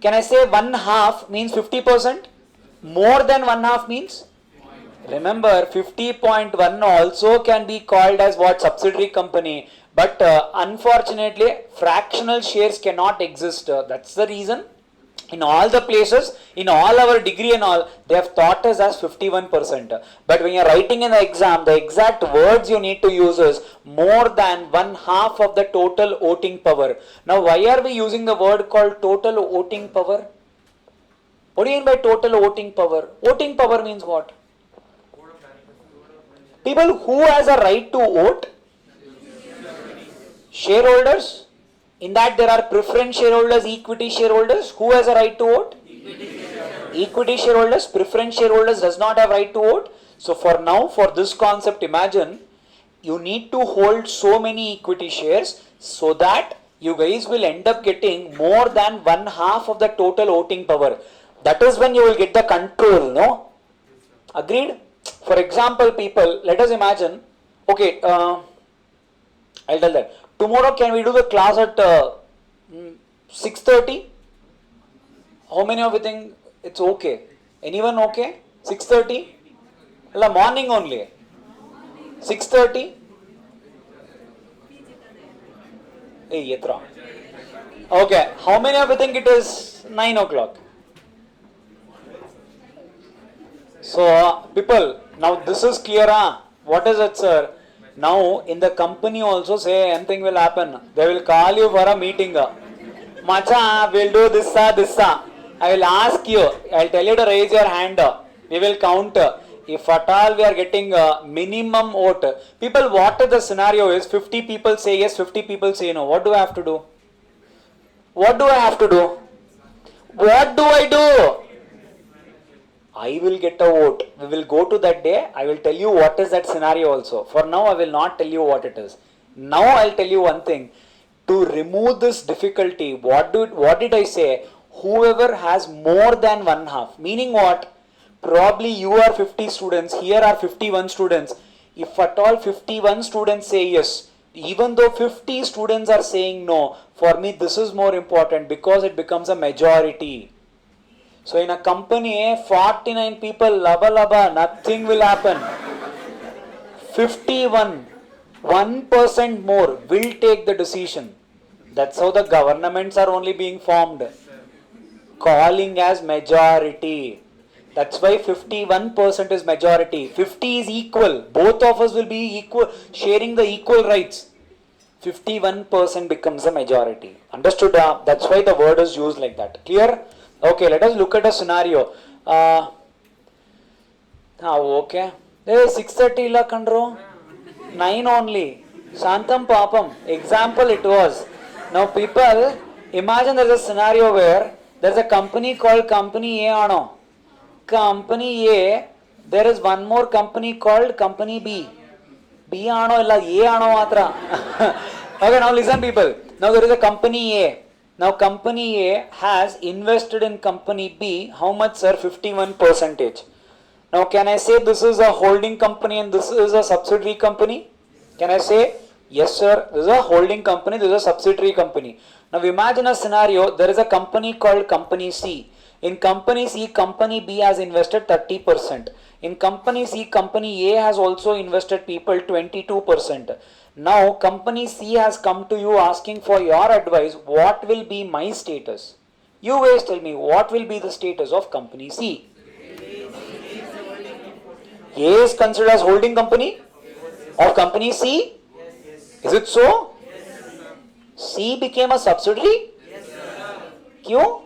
Can I say 1/2 means 50%? More than 1/2 means? Remember, 50.1 also can be called as what? Subsidiary company. But unfortunately, fractional shares cannot exist. That's the reason. In all the places, in all our degree and all, they have taught us as 51%. But when you're writing in the exam, the exact words you need to use is more than 1/2 of the total voting power. Now, why are we using the word called total voting power? What do you mean by total voting power? Voting power means what? People who has a right to vote? Shareholders? In that there are preference shareholders, equity shareholders. Who has a right to vote? Equity shareholders. Preference shareholders does not have right to vote. So for now, for this concept, imagine you need to hold so many equity shares so that you guys will end up getting more than 1/2 of the total voting power. That is when you will get the control, no? Agreed? For example, people, let us imagine, okay, I'll tell that. Tomorrow, can we do the class at 6:30? How many of you think it's okay? Anyone okay? 6:30? Well, morning only. 6:30? Hey, Yetra. Okay, how many of you think it is 9 o'clock? So, people, now this is clear, huh? What is it, sir? Now, in the company also say anything will happen. They will call you for a meeting. Macha, we'll do this, this. I will ask you, I'll tell you to raise your hand. We will count. If at all we are getting a minimum vote. People, what the scenario is, 50 people say yes, 50 people say no. What do I have to do? What do I have to do? What do I do? I will get a vote. We will go to that day. I will tell you what is that scenario also. For now, I will not tell you what it is. Now, I will tell you one thing. To remove this difficulty, what did I say? Whoever has more than 1/2. Meaning what? Probably you are 50 students. Here are 51 students. If at all 51 students say yes, even though 50 students are saying no, for me this is more important because it becomes a majority. So in a company, 49 people, laba, nothing will happen. 51, 1% more will take the decision. That's how the governments are only being formed. Calling as majority. That's why 51% is majority. 50 is equal. Both of us will be equal, sharing the equal rights. 51% becomes a majority. Understood? That's why the word is used like that. Clear? Okay, let us look at a scenario. Okay. 6:30 illa kandro. 9 only. Shantam papam. Example it was. Now people, imagine there is a scenario where there is a company called Company A ano. Company A, there is one more company called Company B. B ano illa A ano matra. Okay, now listen people. Now there is a Company A. Now Company A has invested in Company B, how much, sir? 51%. Now can I say this is a holding company and this is a subsidiary company? Can I say, yes sir, this is a holding company, this is a subsidiary company. Now imagine a scenario, there is a company called Company C. In Company C, Company B has invested 30%. In Company C, Company A has also invested people 22%. Now, Company C has come to you asking for your advice. What will be my status? You guys tell me, what will be the status of Company C? A is considered as holding company of Company C? Is it so? C became a subsidiary? Kyun?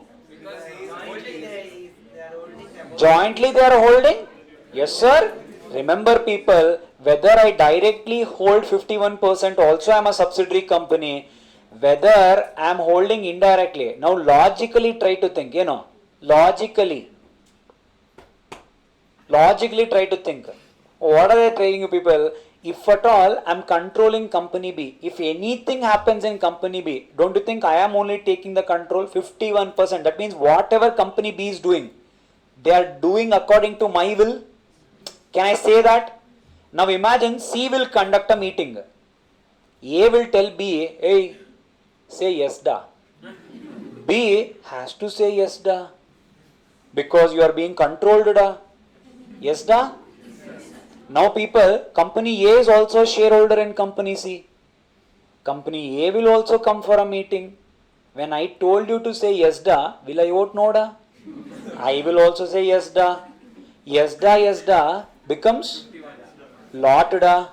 Jointly they are holding? Yes sir. Remember people, whether I directly hold 51%, also I am a subsidiary company, whether I am holding indirectly. Now logically try to think, logically try to think. What are they telling you people? If at all I am controlling Company B, if anything happens in Company B, don't you think I am only taking the control? 51%. That means whatever Company B is doing, they are doing according to my will. Can I say that? Now imagine C will conduct a meeting. A will tell B, hey, say yes da. B has to say yes da. Because you are being controlled da. Yes da? Now people, company A is also shareholder in company C. Company A will also come for a meeting. When I told you to say yes da, will I vote no da? I will also say yes da. Yes da becomes lot da.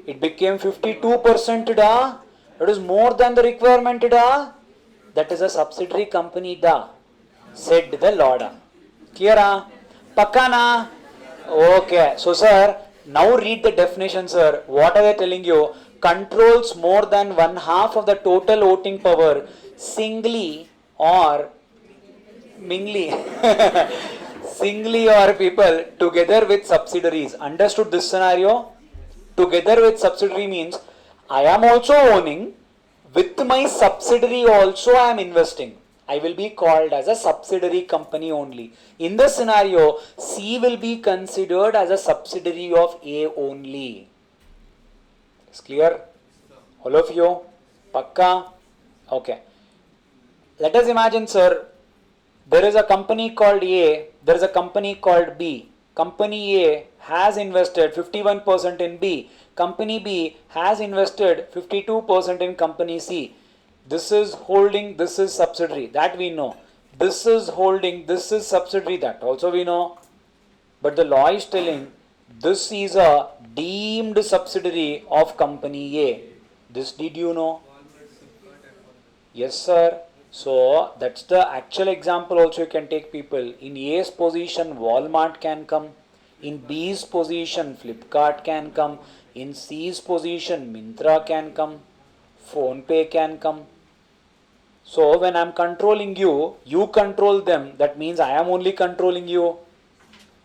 It became 52% da. It is more than the requirement da. That is a subsidiary company da. Said the law da. Clear? Pakka na? Okay. So sir, now read the definition sir. What are they telling you? Controls more than 1/2 of the total voting power singly or mingly. Singly or people together with subsidiaries. Understood this scenario? Together with subsidiary means I am also owning, with my subsidiary also I am investing. I will be called as a subsidiary company only. In this scenario, C will be considered as a subsidiary of A only. It's clear? All of you? Pakka? Okay. Let us imagine, sir, there is a company called A, there is a company called B. Company A has invested 51% in B. Company B has invested 52% in company C. This is holding, this is subsidiary. That we know. This is holding, this is subsidiary. That also we know. But the law is telling this is a deemed subsidiary of company A. This did you know? Yes, sir. So that's the actual example also you can take people. In A's position, Walmart can come. In B's position, Flipkart can come. In C's position, Myntra can come. PhonePe can come. So when I am controlling you, you control them. That means I am only controlling you.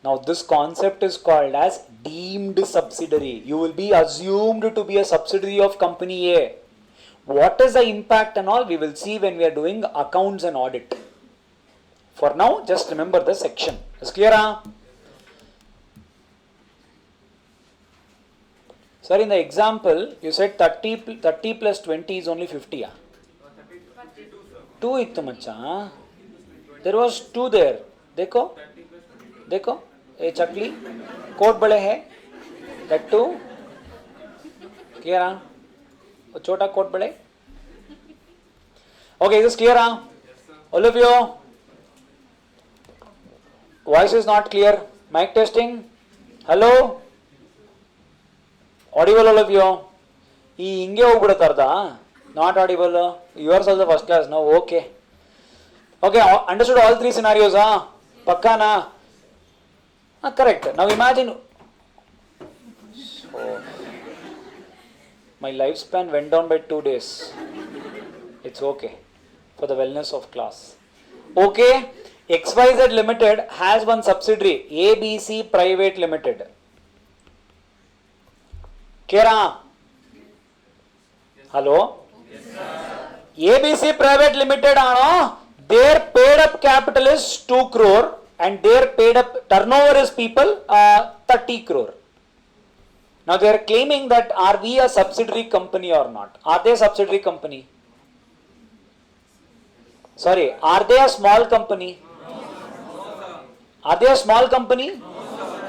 Now this concept is called as deemed subsidiary. You will be assumed to be a subsidiary of company A. What is the impact and all we will see when we are doing accounts and audit. For now, just remember the section. Is clear? Sir, in the example, you said 30 plus 20 is only 50. 2 ittu macha. There was 2 there. Dekho. Dekho. A chakli. Coat bade hai. That 2. Clear? Chota coat bade. Okay, is this clear? All of you? Voice is not clear. Mic testing. Hello? Audible all of you? ಈ ಹಿಂಗೆ ಹೋಗ್ಬಿಡುತ್ತಾರ್ದ not audible yours also first class no okay okay understood all 3 scenarios ಪಕ್ಕಾನಾ correct ನಾವು imagine my lifespan went down by 2 days. It's okay for the wellness of class. Okay, XYZ Limited has one subsidiary, ABC Private Limited. Kera? Hello? Yes, sir. ABC Private Limited, their paid up capital is 2 crore and their paid up turnover is people 30 crore. Now they are claiming that are we a subsidiary company or not? Are they a subsidiary company? Sorry, are they a small company? No, sir. Are they a small company? No, sir.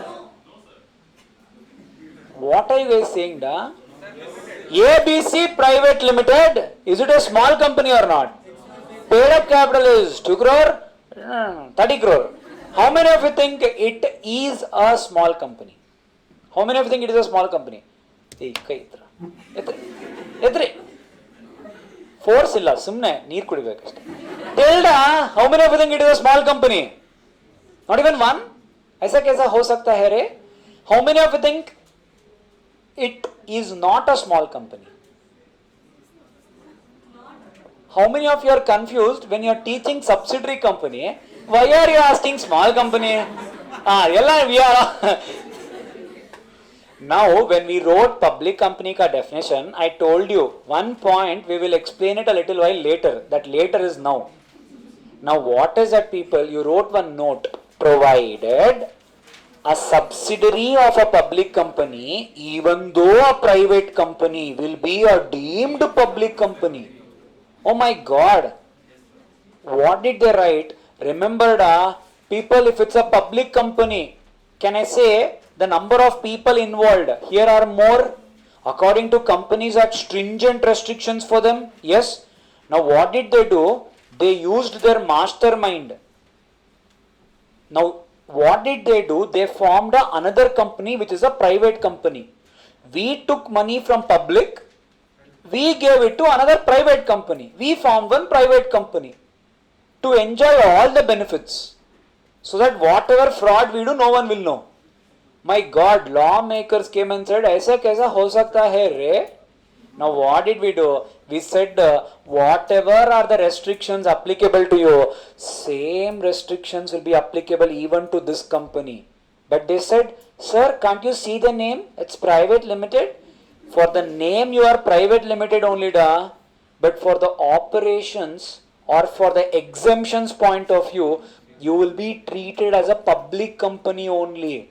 What are you guys saying da? ABC Private Limited, is it a small company or not? Paid up capital is 2 crore, 30 crore. How many of you think it is a small company? How many of you think it is a small company? Etri. Force illa, sumne neer kudibekasthe. Tell da, how many of you think it is a small company? Not even one? Aisa kaisa ho sakta hai re? How many of you think it is not a small company? How many of you are confused when you are teaching subsidiary company? Why are you asking small company? Yella we are. Now, when we wrote public company ka definition, I told you one point, we will explain it a little while later. That later is now. Now, what is that people? You wrote one note. Provided A subsidiary of a public company, even though a private company, will be a deemed public company. Oh my God. What did they write? Remember, people, if it's a public company, can I say the number of people involved here are more? According to Companies Act, stringent restrictions for them. Yes. Now what did they do? They used their mastermind. Now what did they do? They formed another company which is a private company. We took money from public, we gave it to another private company. We formed one private company to enjoy all the benefits, so that whatever fraud we do, no one will know. My God, lawmakers came and said, "ऐसा कैसा हो सकता है रे?" Now what did we do? We said, whatever are the restrictions applicable to you, same restrictions will be applicable even to this company. But they said, "Sir, can't you see the name? It's private limited." For the name you are private limited only, but for the operations or for the exemptions point of view, you will be treated as a public company only.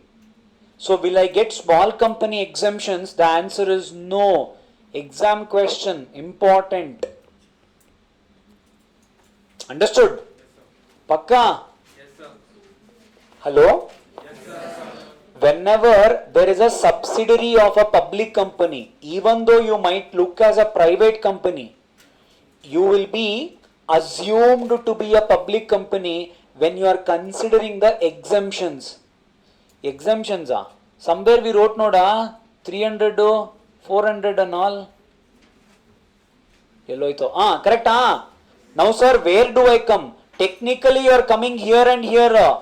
So will I get small company exemptions? The answer is no. Exam question, important. Understood? Pakka? Yes, sir. Hello? Yes, sir. Whenever there is a subsidiary of a public company, even though you might look as a private company, you will be assumed to be a public company when you are considering the exemptions. Exemptions are somewhere we wrote noda 300, 400 and all. Correct. Now sir, where do I come? Technically you are coming here and here.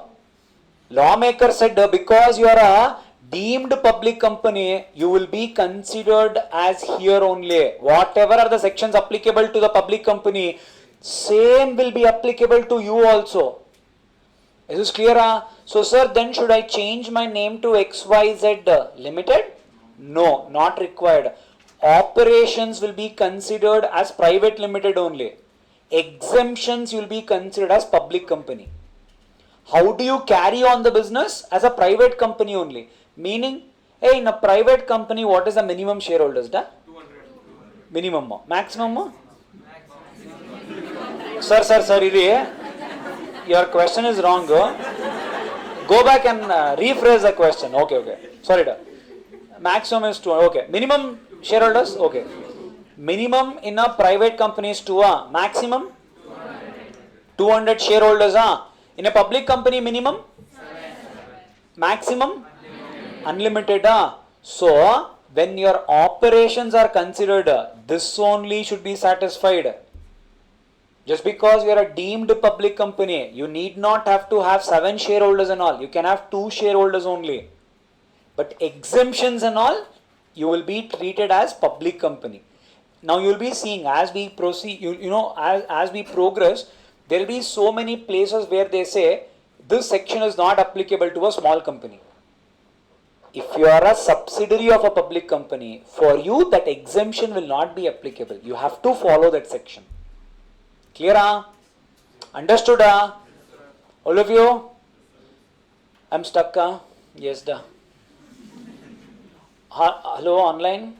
Lawmaker said because you are a deemed public company, you will be considered as here only. Whatever are the sections applicable to the public company, same will be applicable to you also. Is this clear? So sir, then should I change my name to XYZ Limited? No, not required. Operations will be considered as private limited only. Exemptions will be considered as public company. How do you carry on the business? As a private company only. Meaning, hey, in a private company, what is the minimum shareholders? 200. Minimum. Maximum? Sir, your question is wrong. Go back and rephrase the question. Okay. Sorry. Maximum is 200. Okay. Minimum shareholders? Okay. Minimum in a private company is 2. Maximum? 200 shareholders. In a public company, minimum? Maximum? Unlimited. So, when your operations are considered, this only should be satisfied. Just because you are a deemed public company, you need not have to have 7 shareholders and all. You can have 2 shareholders only. But exemptions and all, you will be treated as public company. Now you will be seeing as we proceed, as we progress, there will be so many places where they say this section is not applicable to a small company. If you are a subsidiary of a public company, for you that exemption will not be applicable. You have to follow that section. Clear? Understood? All of you? I'm stuck. Yes, da. Hello, online?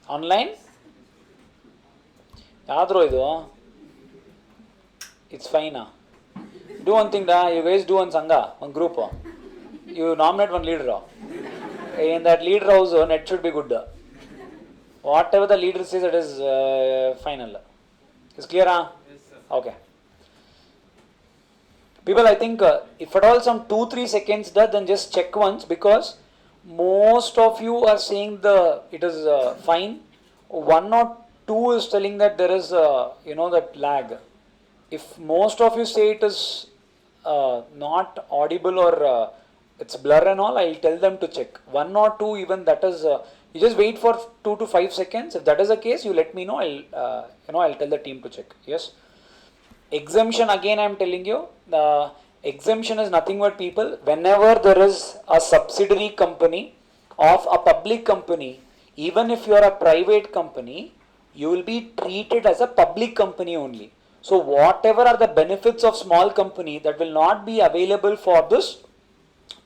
Online? Yadro idu? It's fine. Do one thing, you guys do one sangha, one group. You nominate one leader. In that leader house, net should be good. Whatever the leader says, it is final. Is clear? Yes, sir. Okay. People, I think if at all some 2-3 seconds then just check once, because most of you are saying it is fine. 1 or 2 is telling that there is that lag. If most of you say it is not audible or it's blur and all, I'll tell them to check. 1 or 2, even that is. You just wait for 2 to 5 seconds. If that is the case, you let me know. I'll tell the team to check. Yes. Exemption, again I am telling you, the exemption is nothing but people, whenever there is a subsidiary company of a public company, even if you are a private company, you will be treated as a public company only. So whatever are the benefits of small company that will not be available for this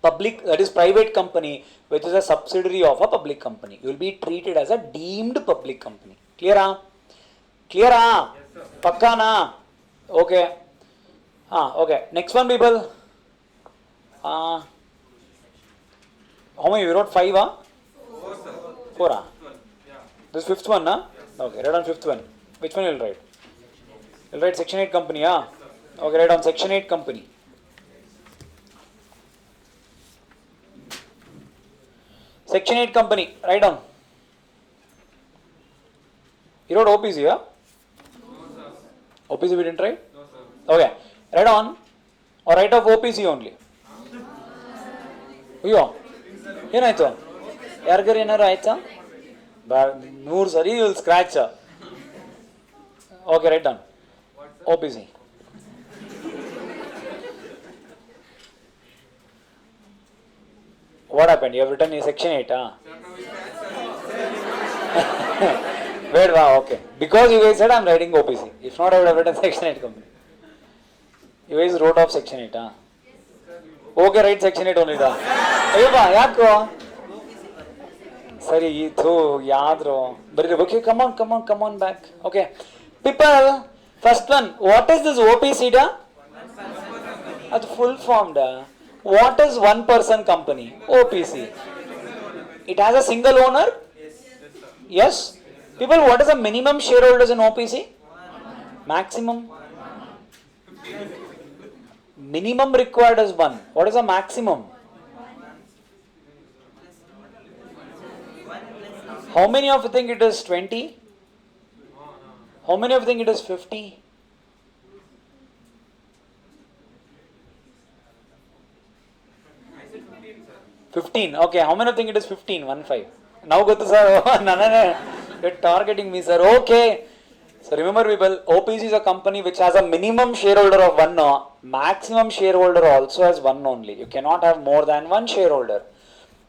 public, that is private company, which is a subsidiary of a public company. You will be treated as a deemed public company. Clear? Clear? Yes, sir. Pakka na? Okay. Okay. Next one, people. How many? We wrote 5, 4, sir. 4, 12. Yeah. This fifth one, na? Okay, write on fifth one. Which one you will write? You will write section 8 company, Okay, write on section 8 company. Section 8 company, write down. You wrote OPC, No, sir. OPC we didn't write? No, sir. Okay, write on or write off OPC only. ಅಯ್ಯೋ ಏನಾಯ್ತು ಯಾರಿಗಾರು ಏನಾರು ಆಯ್ತಾ 100 ಸರಿ will scratch. Okay write down OPC. What happened? You have written in section 8, Wait, okay. Because you guys said I'm writing OPC. If not, I would have written section 8 company. You guys wrote off section 8, Okay, write section 8 only, Ayyappa ಯಾಕೋ ಸರಿ ಇದು ಯಾದ್ರು ಬರೀ okay come on back. Okay people, first one, what is this OPC ಡಾ? ಅದು full form ಡಾ. What is one person company? OPC. It has a single owner? Yes. People, what is the minimum shareholders in OPC? Maximum? Minimum required is 1. What is the maximum? How many of you think it is 20? How many of you think it is 50? I said 15, sir. 15. Okay, how many of you think it is 15? 1-5. Now go to sir. You're targeting me, sir. Okay. So remember, people, OPC is a company which has a minimum shareholder of 1, maximum shareholder also has 1 only. You cannot have more than 1 shareholder.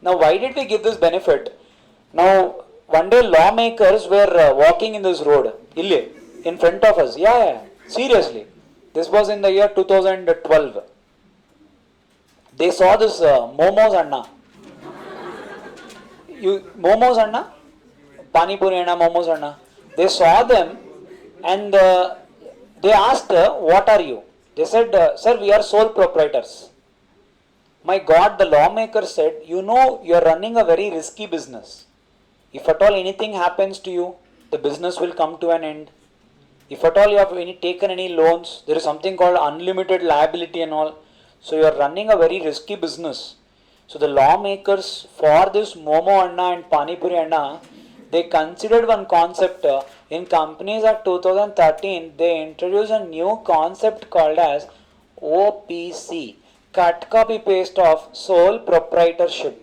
Now, why did we give this benefit? Now, one day lawmakers were walking in this road, illi, in front of us. Yeah, seriously. This was in the year 2012. They saw this momos anna. Momos anna? Pani puri anna, momos anna. They saw them and they asked, what are you? They said, sir, we are sole proprietors. My God, the lawmaker said, you know, you are running a very risky business. If at all anything happens to you, the business will come to an end. If at all you have taken any loans, there is something called unlimited liability and all. So you are running a very risky business. So the lawmakers for this Momo Anna and Pani Puri Anna, they considered one concept. In companies at 2013, they introduced a new concept called as OPC, cut copy paste of sole proprietorship.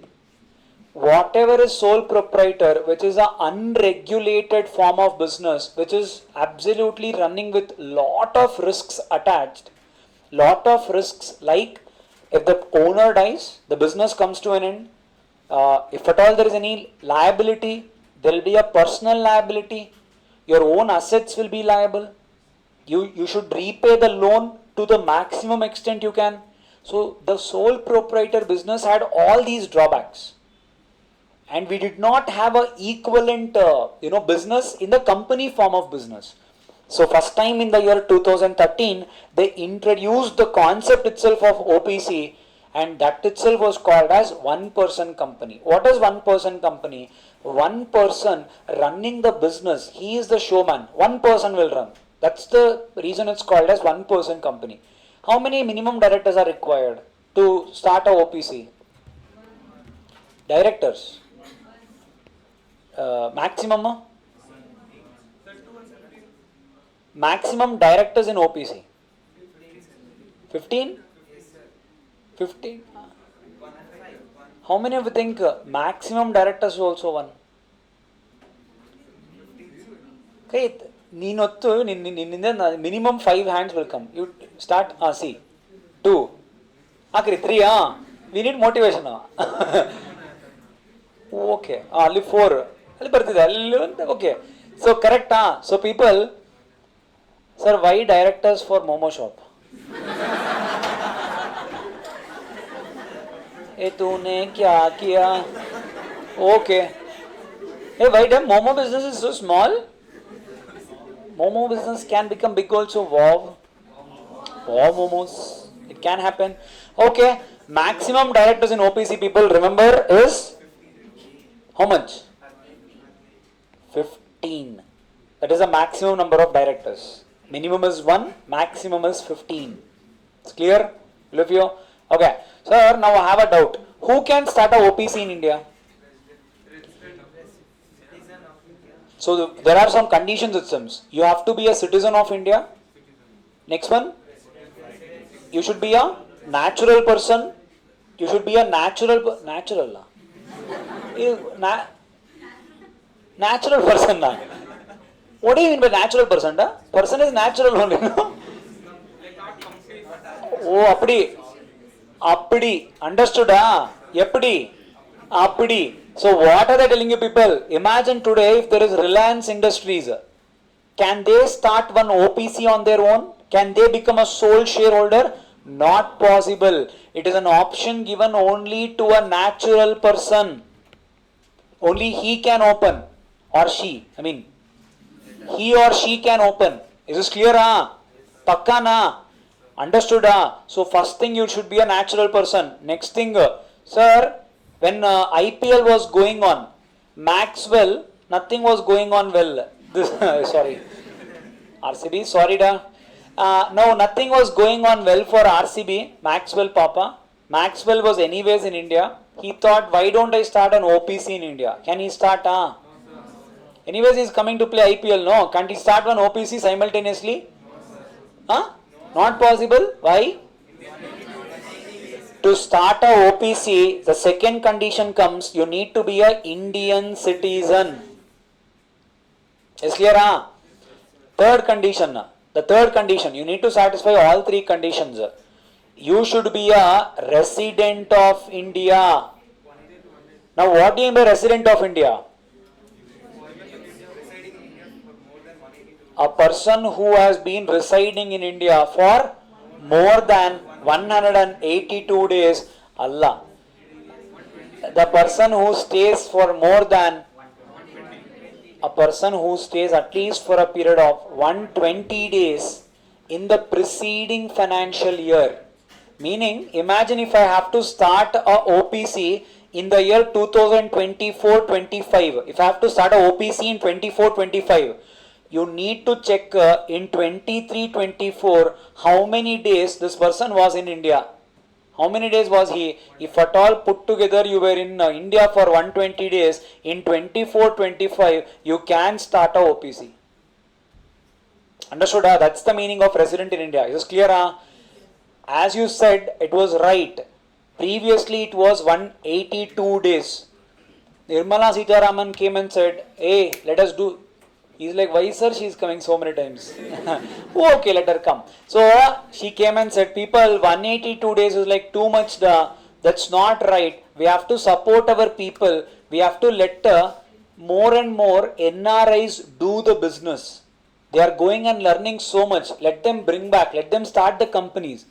Whatever is sole proprietor, which is an unregulated form of business, which is absolutely running with lot of risks attached. Lot of risks, like if the owner dies, the business comes to an end. If at all there is any liability, there will be a personal liability. Your own assets will be liable. You should repay the loan to the maximum extent you can. So the sole proprietor business had all these drawbacks. And we did not have a equivalent business in the company form of business. So first time in the year 2013, they introduced the concept itself of OPC, and that itself was called as one person company. What is one person company? One person running the business. He is the showman. One person will run. That's the reason it's called as one person company. How many minimum directors are required to start a OPC? Directors. Maximum? Maximum directors in OPC? 15? 15? How many of you think maximum directors also one? Okay, minimum 5 hands will come. You start, see, 2. Akri, 3, we need motivation. Okay, only 4. Okay, so correct, so people, Sir, why directors for Momo shop? ए तूने क्या किया? Okay. Hey, why the Momo business is so small? Momo business can become big also. Wow. Wow, momos. It can happen. Okay. Maximum directors in OPC people, remember, is how much? 15. That is the maximum number of directors. Minimum is 1, maximum is 15. It's clear? All of you? Okay. Sir, now I have a doubt. Who can start a OPC in India? So there are some conditions it seems. You have to be a citizen of India. Next one. You should be a natural person. You should be a natural natural person. Na. What do you mean by natural person? Da? Person is natural only. No? Oh, appadi. Understood? Appadi. So what are they telling you people? Imagine today if there is Reliance Industries. Can they start one OPC on their own? Can they become a sole shareholder? Not possible. It is an option given only to a natural person. Only he can open. Or she. I mean, he or she can open. Is this clear? Pakka na? Understood? So first thing, you should be a natural person. Next thing, sir, when IPL was going on, Maxwell, nothing was going on well. Sorry. RCB, sorry da. No, nothing was going on well for RCB, Maxwell Papa. Maxwell was anyways in India. He thought, why don't I start an OPC in India? Can he start? Anyways, he is coming to play IPL. No, can't he start one OPC simultaneously? Not possible. Why? To start a OPC, the second condition comes, you need to be an Indian citizen. Is clear? Third condition. The third condition, you need to satisfy all three conditions. You should be a resident of India. Now, what do you mean by resident of India? A person who has been residing in India for more than 182 days. Allah. The person who stays for more than a person who stays at least for a period of 120 days in the preceding financial year. Meaning, imagine if I have to start a OPC in the year 2024-25. If I have to start a OPC in 24-25, you need to check in 23-24 how many days this person was in India. How many days was he? If at all put together you were in India for 120 days, in 24-25 you can start a OPC. Understood? That's the meaning of resident in India. Is this clear? As you said, it was right. Previously it was 182 days. Nirmala Sitharaman came and said, hey, let us do. He's like, why sir, she is coming so many times. Okay, let her come. So she came and said, people, 182 days is like too much. That's not right. We have to support our people. We have to let more and more NRIs do the business. They are going and learning so much. Let them bring back. Let them start the companies.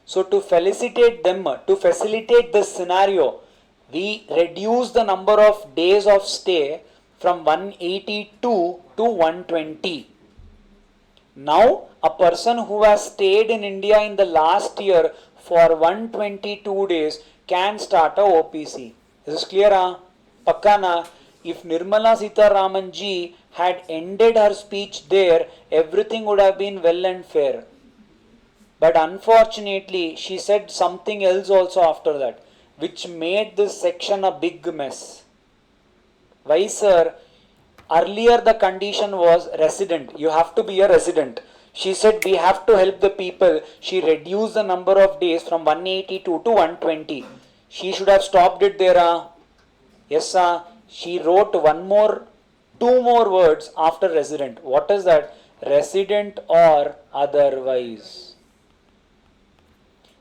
So to facilitate them, to facilitate this scenario, we reduce the number of days of stay from 182 to 120. Now, a person who has stayed in India in the last year for 122 days can start a OPC. Is this clear? Pakkana, if Nirmala Sitharaman ji had ended her speech there, everything would have been well and fair. But unfortunately, she said something else also after that, which made this section a big mess. Why, sir? Earlier the condition was resident. You have to be a resident. She said we have to help the people. She reduced the number of days from 182 to 120. She should have stopped it there. Yes, sir. She wrote two more words after resident. What is that? Resident or otherwise.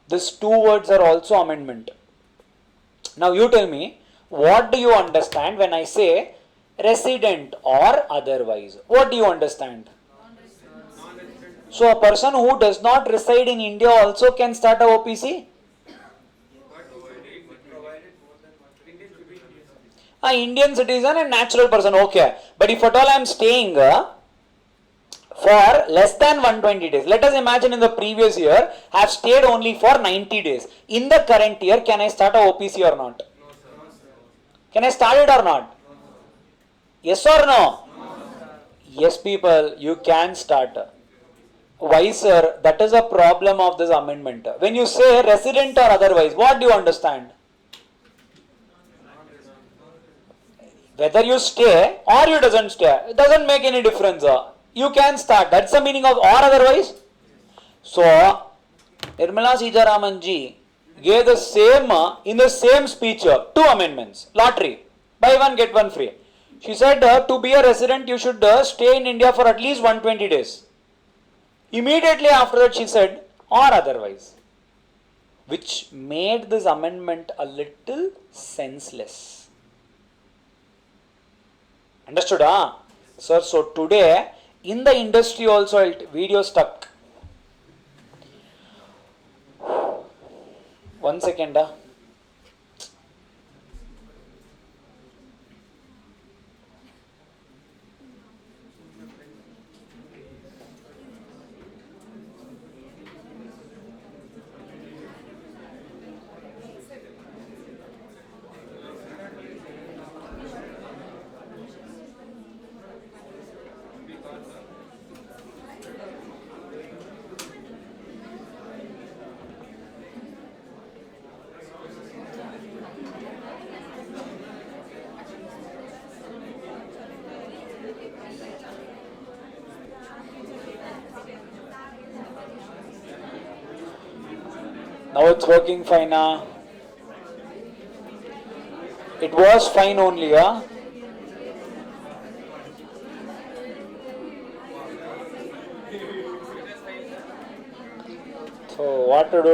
These two words are also amendment. Now you tell me, what do you understand when I say resident or otherwise? What do you understand? So a person who does not reside in India also can start a OPC? A Indian citizen and natural person, okay. But if at all I am staying for less than 120 days, let us imagine in the previous year I have stayed only for 90 days. In the current year, can I start a OPC or not? Can I start it or not? Yes or no? Yes, people, you can start. Why, sir? That is a problem of this amendment. When you say resident or otherwise, what do you understand? Whether you stay or you doesn't stay, it doesn't make any difference. You can start. That's the meaning of or otherwise. So, Nirmala Sitharaman ji gave the same, in the same speech, two amendments. Lottery. Buy one, get one free. She said to be a resident, you should stay in India for at least 120 days. Immediately after that, she said, or otherwise. Which made this amendment a little senseless. Understood? Sir, so today, in the industry also, video stuck. 1 second. Now it's working fine. It was fine only. So what to do?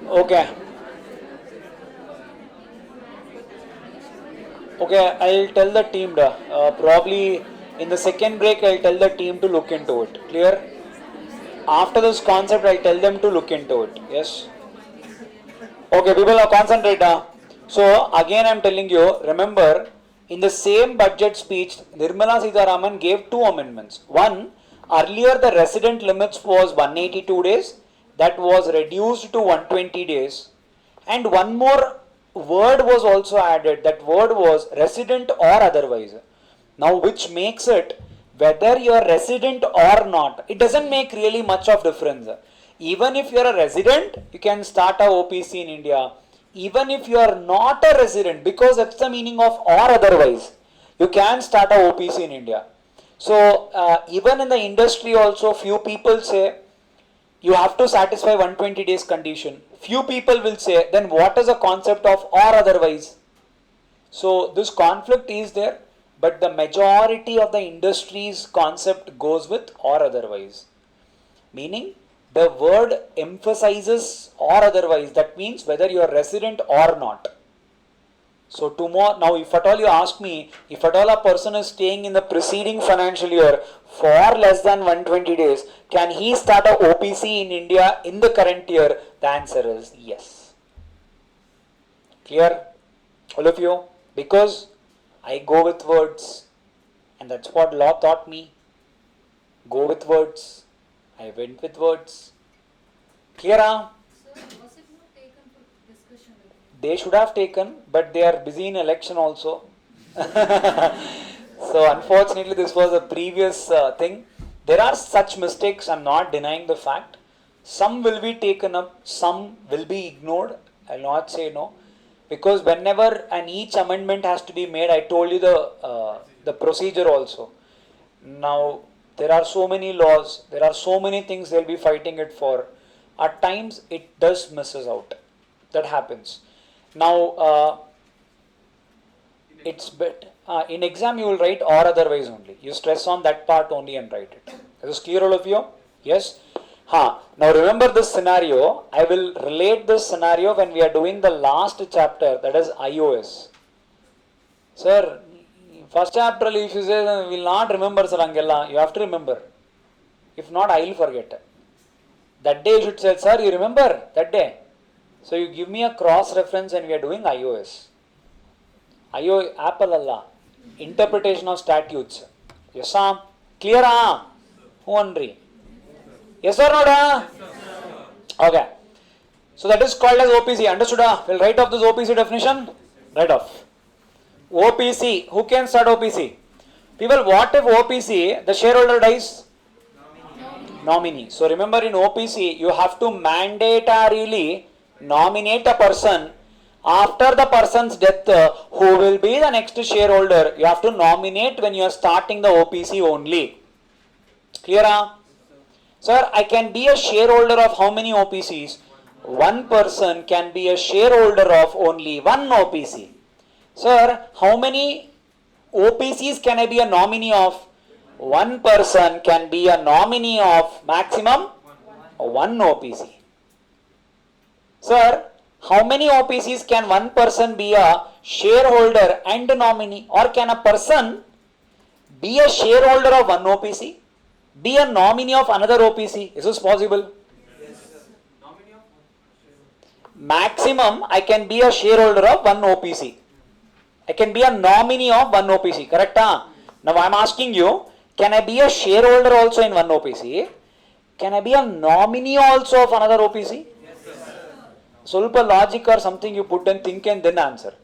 Okay. Okay, I'll tell the team. Probably in the second break, I'll tell the team to look into it. Clear? After this concept, I'll tell them to look into it. Yes? Okay, people are concentrate. So, again I'm telling you, remember, in the same budget speech, Nirmala Sitharaman gave two amendments. One, earlier the resident limits was 182 days. That was reduced to 120 days. And one more word was also added. That word was resident or otherwise. Now, which makes it whether you are resident or not, it doesn't make really much of difference. Even if you are a resident, you can start a OPC in India. Even if you are not a resident, because that's the meaning of or otherwise, you can start a OPC in India. So even in the industry also, few people say you have to satisfy 120 days condition. Few people will say, then what is the concept of or otherwise? So this conflict is there. But the majority of the industry's concept goes with or otherwise. Meaning, the word emphasizes or otherwise. That means whether you are resident or not. So tomorrow, now if at all you ask me, if at all a person is staying in the preceding financial year for less than 120 days, can he start a OPC in India in the current year? The answer is yes. Clear? All of you? Because I go with words, and that's what law taught me. Go with words. I went with words. Clear? Sir, was it not taken for discussion? They should have taken, but they are busy in election also. So unfortunately, this was a previous thing. There are such mistakes. I'm not denying the fact. Some will be taken up. Some will be ignored. I'll not say no. Because whenever and each amendment has to be made, I told you the procedure also. Now, there are so many laws, there are so many things they'll be fighting it for. At times, it does misses out. That happens. Now, it's bit, in exam you will write or otherwise only. You stress on that part only and write it. Is this clear all of you? Yes? Now remember this scenario. I will relate this scenario when we are doing the last chapter, that is iOS. Sir, first chapter if you say, we will not remember, sir, Angela. You have to remember. If not, I will forget. That day you should say, sir, you remember that day? So you give me a cross reference when we are doing iOS. Apple Allah. Interpretation of statutes. Yes, sir. Clear, ah? Who wondering? Yes or not? Okay. So that is called as OPC. Understood? We'll write off this OPC definition. Write off. OPC. Who can start OPC? People, what if OPC, the shareholder dies? Nominee. So remember, in OPC, you have to mandatorily nominate a person. After the person's death, who will be the next shareholder? You have to nominate when you are starting the OPC only. Clear? Sir, I can be a shareholder of how many OPCs? One person can be a shareholder of only one OPC. Sir, how many OPCs can I be a nominee of? One person can be a nominee of maximum one OPC. Sir, how many OPCs can one person be a shareholder and a nominee? Or can a person be a shareholder of one OPC, be a nominee of another OPC? Is this possible? Maximum, I can be a shareholder of one OPC. I can be a nominee of one OPC. Correct? Now I am asking you, can I be a shareholder also in one OPC? Can I be a nominee also of another OPC? Sulpa logic or something you put and think and then answer.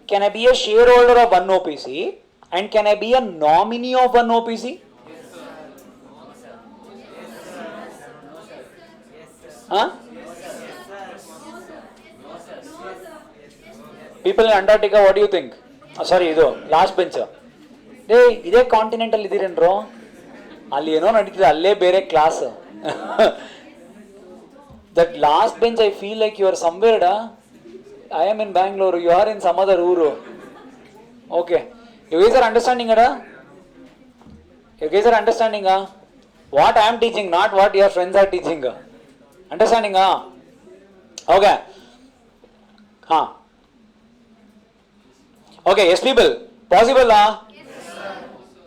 Can I be a shareholder of one OPC and can I be a nominee of one OPC? Huh? People in Antarctica, what do you think? Sorry, idu last bench. Hey, ide continental idirenro. Ali eno naditide alle bere class. That last bench, I feel like you are somewhere. I am in Bangalore. You are in some other uru. Okay. You guys are understanding it? You guys are understanding what I am teaching, not what your friends are teaching. Understanding? Okay. Okay, yes people. Possible? Yes,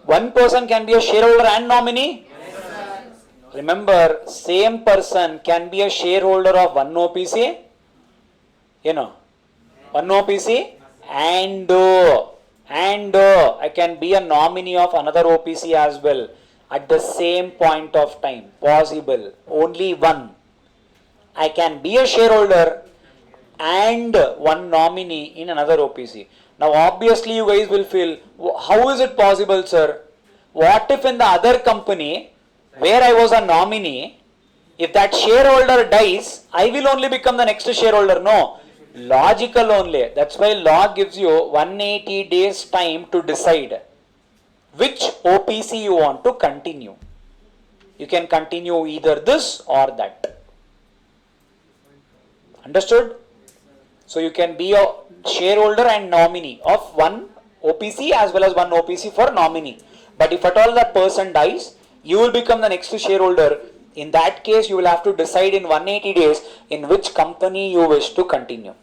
one person can be a shareholder and nominee? Remember, same person can be a shareholder of one OPC, one OPC and I can be a nominee of another OPC as well at the same point of time. Possible. Only one. I can be a shareholder and one nominee in another OPC. Now obviously you guys will feel, how is it possible, sir? What if in the other company where I was a nominee, if that shareholder dies, I will only become the next shareholder? No. Logical only. That's why law gives you 180 days time to decide which OPC you want to continue. You can continue either this or that. Understood? So you can be a shareholder and nominee of one OPC as well as one OPC for nominee. But if at all that person dies, you will become the next shareholder. In that case, you will have to decide in 180 days in which company you wish to continue.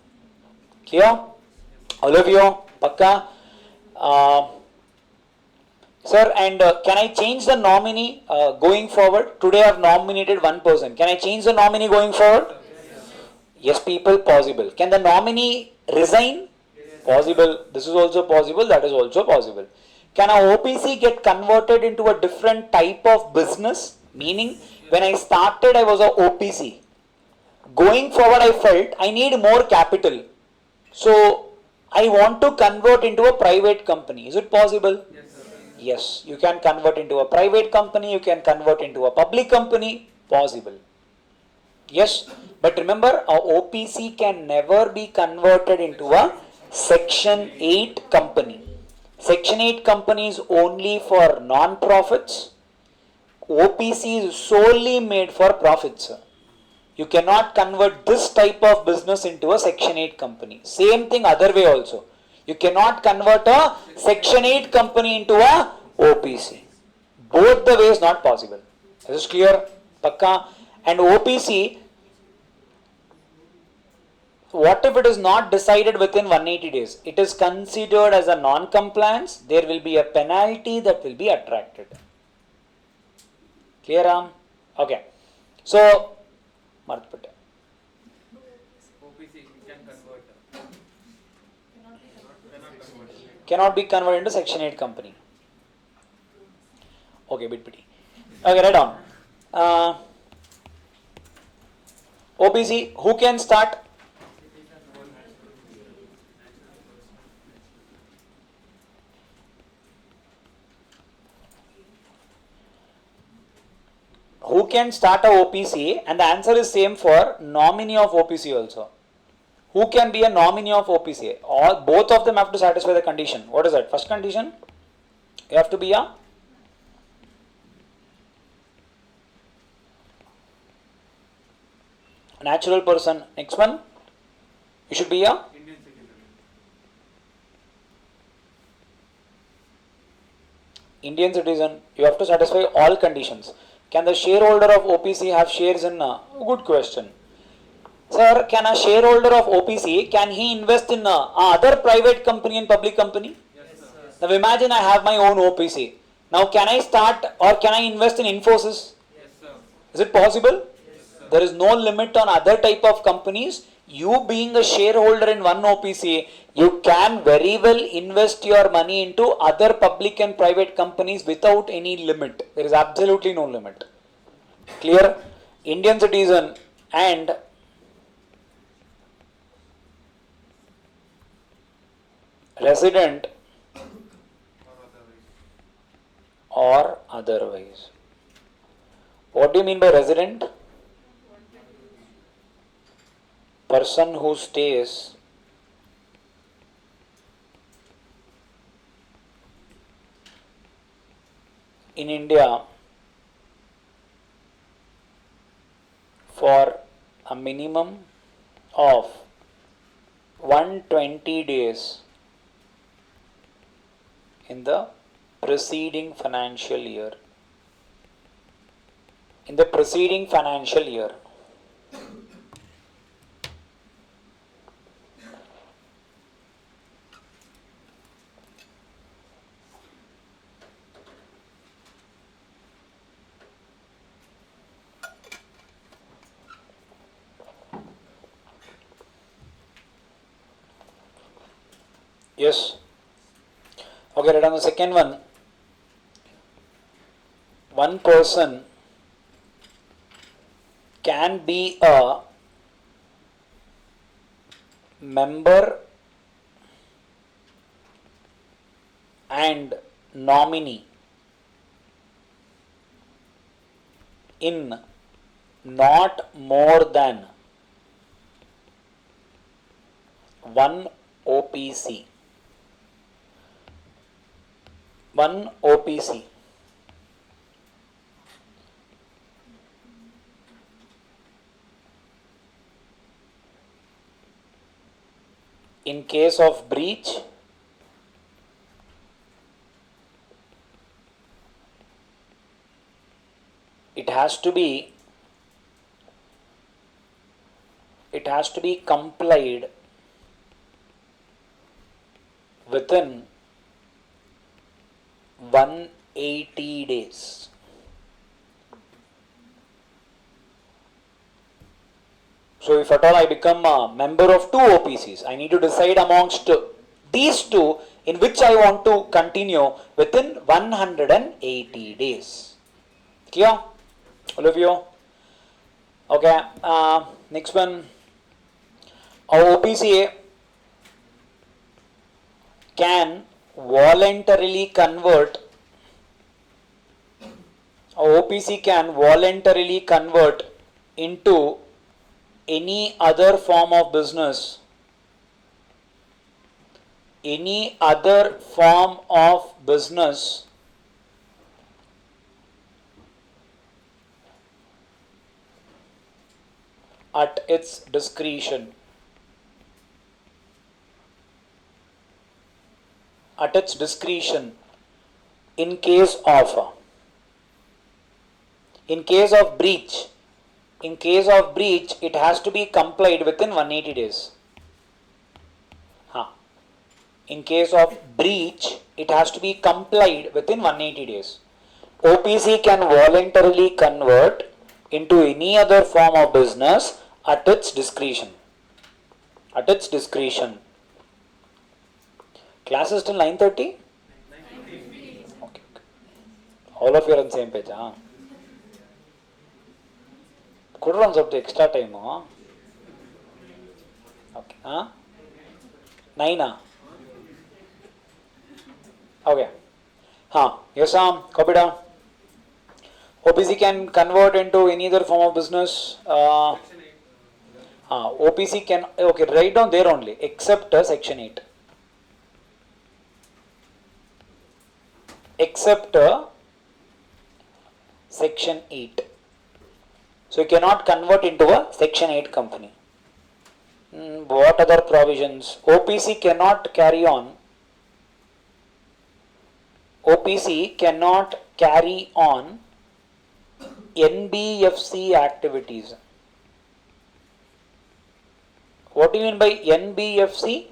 Clear? All of you? Pakka? Sir, and can I change the nominee going forward? Today I have nominated one person. Can I change the nominee going forward? Yes, people, possible. Can the nominee resign? Possible. This is also possible. That is also possible. Can a OPC get converted into a different type of business? Meaning, when I started, I was a OPC. Going forward, I felt I need more capital. So, I want to convert into a private company. Is it possible? Yes, sir. Yes, you can convert into a private company. You can convert into a public company. Possible. Yes, but remember, a OPC can never be converted into a Section 8 company. Section 8 company is only for non-profits. OPC is solely made for profits. You cannot convert this type of business into a Section 8 company. Same thing other way also. You cannot convert a Section 8 company into a OPC. Both the ways not possible. Is this clear? Pakka? And OPC, what if it is not decided within 180 days? It is considered as a non-compliance. There will be a penalty that will be attracted. Clear, Ram? Okay. So, martpute. OPC can convert. Cannot convert. Cannot be converted into Section 8 company. Okay, bit pity. Okay, write down. OPC, who can start? Who can start a OPC? And the answer is same for nominee of OPC also. Who can be a nominee of OPC? All both of them have to satisfy the condition. What is that? First condition, you have to be a natural person. Next one, you should be a Indian citizen. Indian citizen. You have to satisfy all conditions. Can the shareholder of OPC have shares in? Good question. Sir, can a shareholder of OPC, can he invest in other private company and public company? Yes, sir. Now imagine I have my own OPC. Now can I start or can I invest in Infosys? Yes, sir. Is it possible? Yes, sir. There is no limit on other type of companies. You being a shareholder in one OPC, you can very well invest your money into other public and private companies without any limit. There is absolutely no limit. Clear? Indian citizen and resident Or otherwise. or otherwise. What do you mean by resident? Person who stays in India for a minimum of 120 days in the preceding financial year. In the preceding financial year. Yes. Okay, right on the second one. One person can be a member and nominee in not more than one OPC. One OPC. In case of breach, it has to be complied within 180 days. So if at all I become a member of two OPCs, I need to decide amongst these two in which I want to continue within 180 days. Clear? All of you? Okay. Next one. Our OPC can voluntarily convert. Our OPC can voluntarily convert into any other form of business, any other form of business at its discretion. At its discretion in case of breach. In case of breach, it has to be complied within 180 days. In case of breach, it has to be complied within 180 days. OPC can voluntarily convert into any other form of business at its discretion. At its discretion. Class is till 9:30? Okay. All of you are on the same page, huh? Could run up the extra time, huh? Okay. Huh? 9, huh? Okay. Huh. Yes, copy down. OPC can convert into any other form of business. OPC can, okay, write down there only, except section 8. Except section 8. So you cannot convert into a section 8 company. What other provisions? OPC cannot carry on. OPC cannot carry on NBFC activities. What do you mean by NBFC?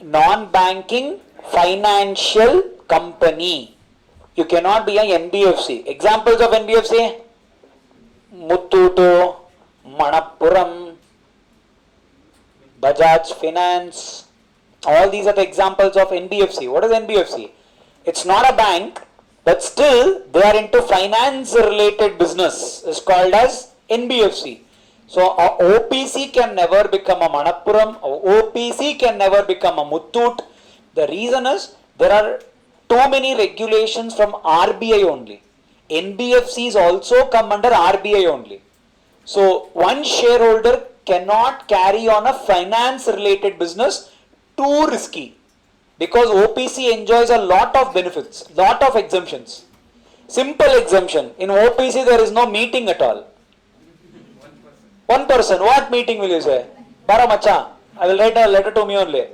Non-banking financial company. You cannot be a NBFC. Examples of NBFC? Muthoot, Manappuram, Bajaj Finance. All these are the examples of NBFC. What is NBFC? It's not a bank, but still they are into finance related business. It's called as NBFC. So a OPC can never become a Manappuram, OPC can never become a Muthoot. The reason is there are too many regulations from RBI only. NBFCs also come under RBI only. So one shareholder cannot carry on a finance related business, too risky. Because OPC enjoys a lot of benefits, lot of exemptions. Simple exemption. In OPC there is no meeting at all. One person. What meeting will you say? Bara macha, I will write a letter to me only.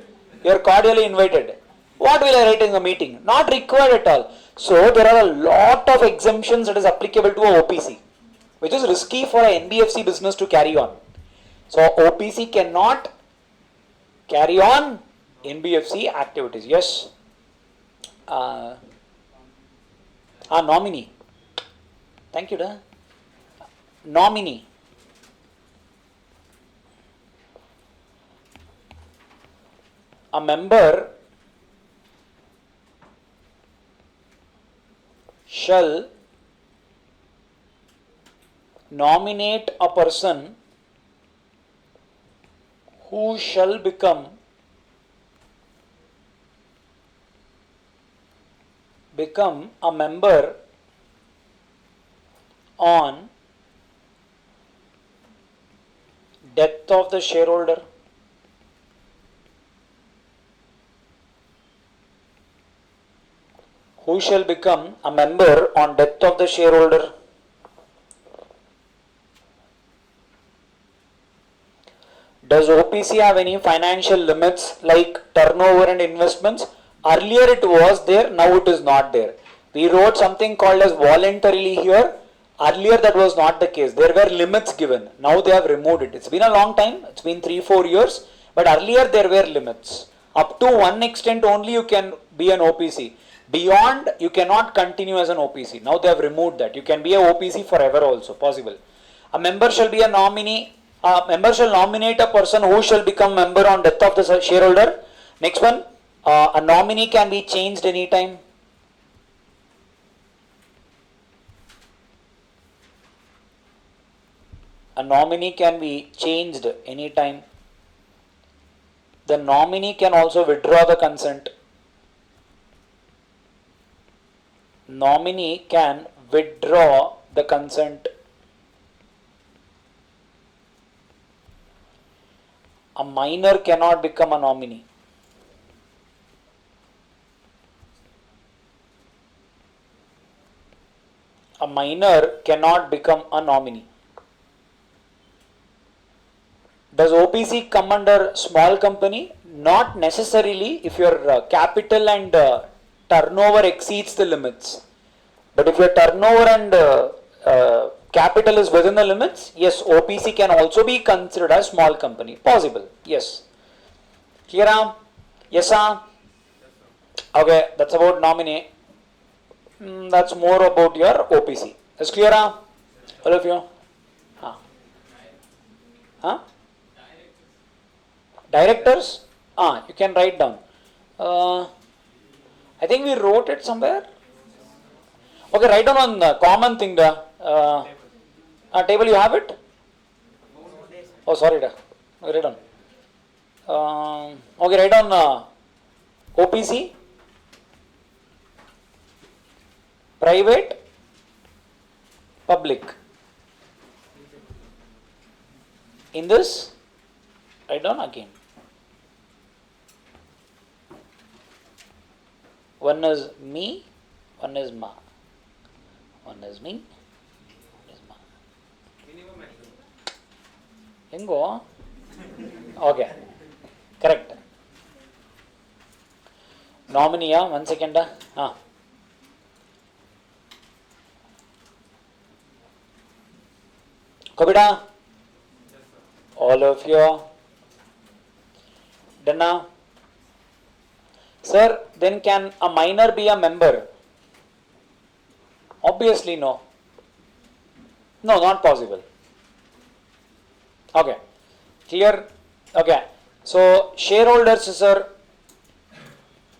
You are cordially invited. What will I write in the meeting? Not required at all. So there are a lot of exemptions that is applicable to a OPC, which is risky for a NBFC business to carry on. So OPC cannot carry on NBFC activities. Yes. Nominee. Thank you, da. Nominee. A member shall nominate a person who shall become a member on death of the shareholder. Who shall become a member on death of the shareholder. Does OPC have any financial limits like turnover and investments? Earlier it was there, now it is not there. We wrote something called as voluntarily here. Earlier that was not the case. There were limits given. Now they have removed it. It's been a long time. It's been 3-4 years. But earlier there were limits. Up to one extent only you can be an OPC. Beyond, you cannot continue as an OPC. Now they have removed that. You can be a OPC forever also, possible. A member shall be a nominee. A member shall nominate a person who shall become member on death of the shareholder. Next one, a nominee can be changed anytime. A nominee can be changed anytime. The nominee can also withdraw the consent. Nominee can withdraw the consent. A minor cannot become a nominee. A minor cannot become a nominee. Does OPC come under small company? Not necessarily if your capital and turnover exceeds the limits. But if your turnover and capital is within the limits, yes, OPC can also be considered as small company. Possible, yes. Clear? Yes, sir? Okay, that's about nominee. That's more about your OPC. Is clear? All of you? Huh? Directors? You can write down. I think we wrote it somewhere. Okay, write down on the common thing. Table, you have it? Oh, sorry. Write down. Okay, write down OPC, private, public. In this, write down again. One is me, one is ma. One is me, one is ma. Minimum maximum. Hengo? Okay, correct. Nominee, 1 second. Kobita? All of you. Done now? Sir, then can a minor be a member? Obviously no. No, not possible. Okay. Clear? Okay. So, shareholders, sir,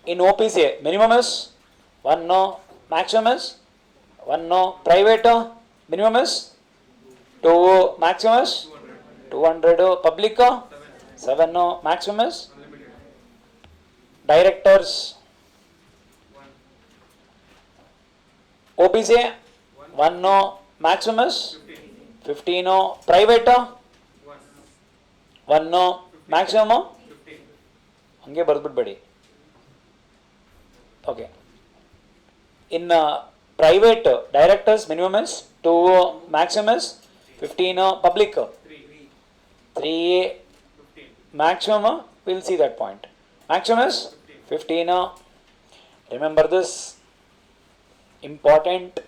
in OPC, minimum is 1 no, maximum is 1 no, private, minimum is 2, maximum is 200, public, 7 no, maximum is Unlimited. directors, 1. OPC, 1 no, maximum is 15. 15 no, private, 1. 1 no, maximum 15. ಹಂಗೆ ಬರ್ದ್ಬಿಡ್ಬೇಡಿ. Okay. In private, directors minimum is 2, maximum is 15, public 3. 3, 15. maximum we'll see that point. Maximum is 15. Remember this important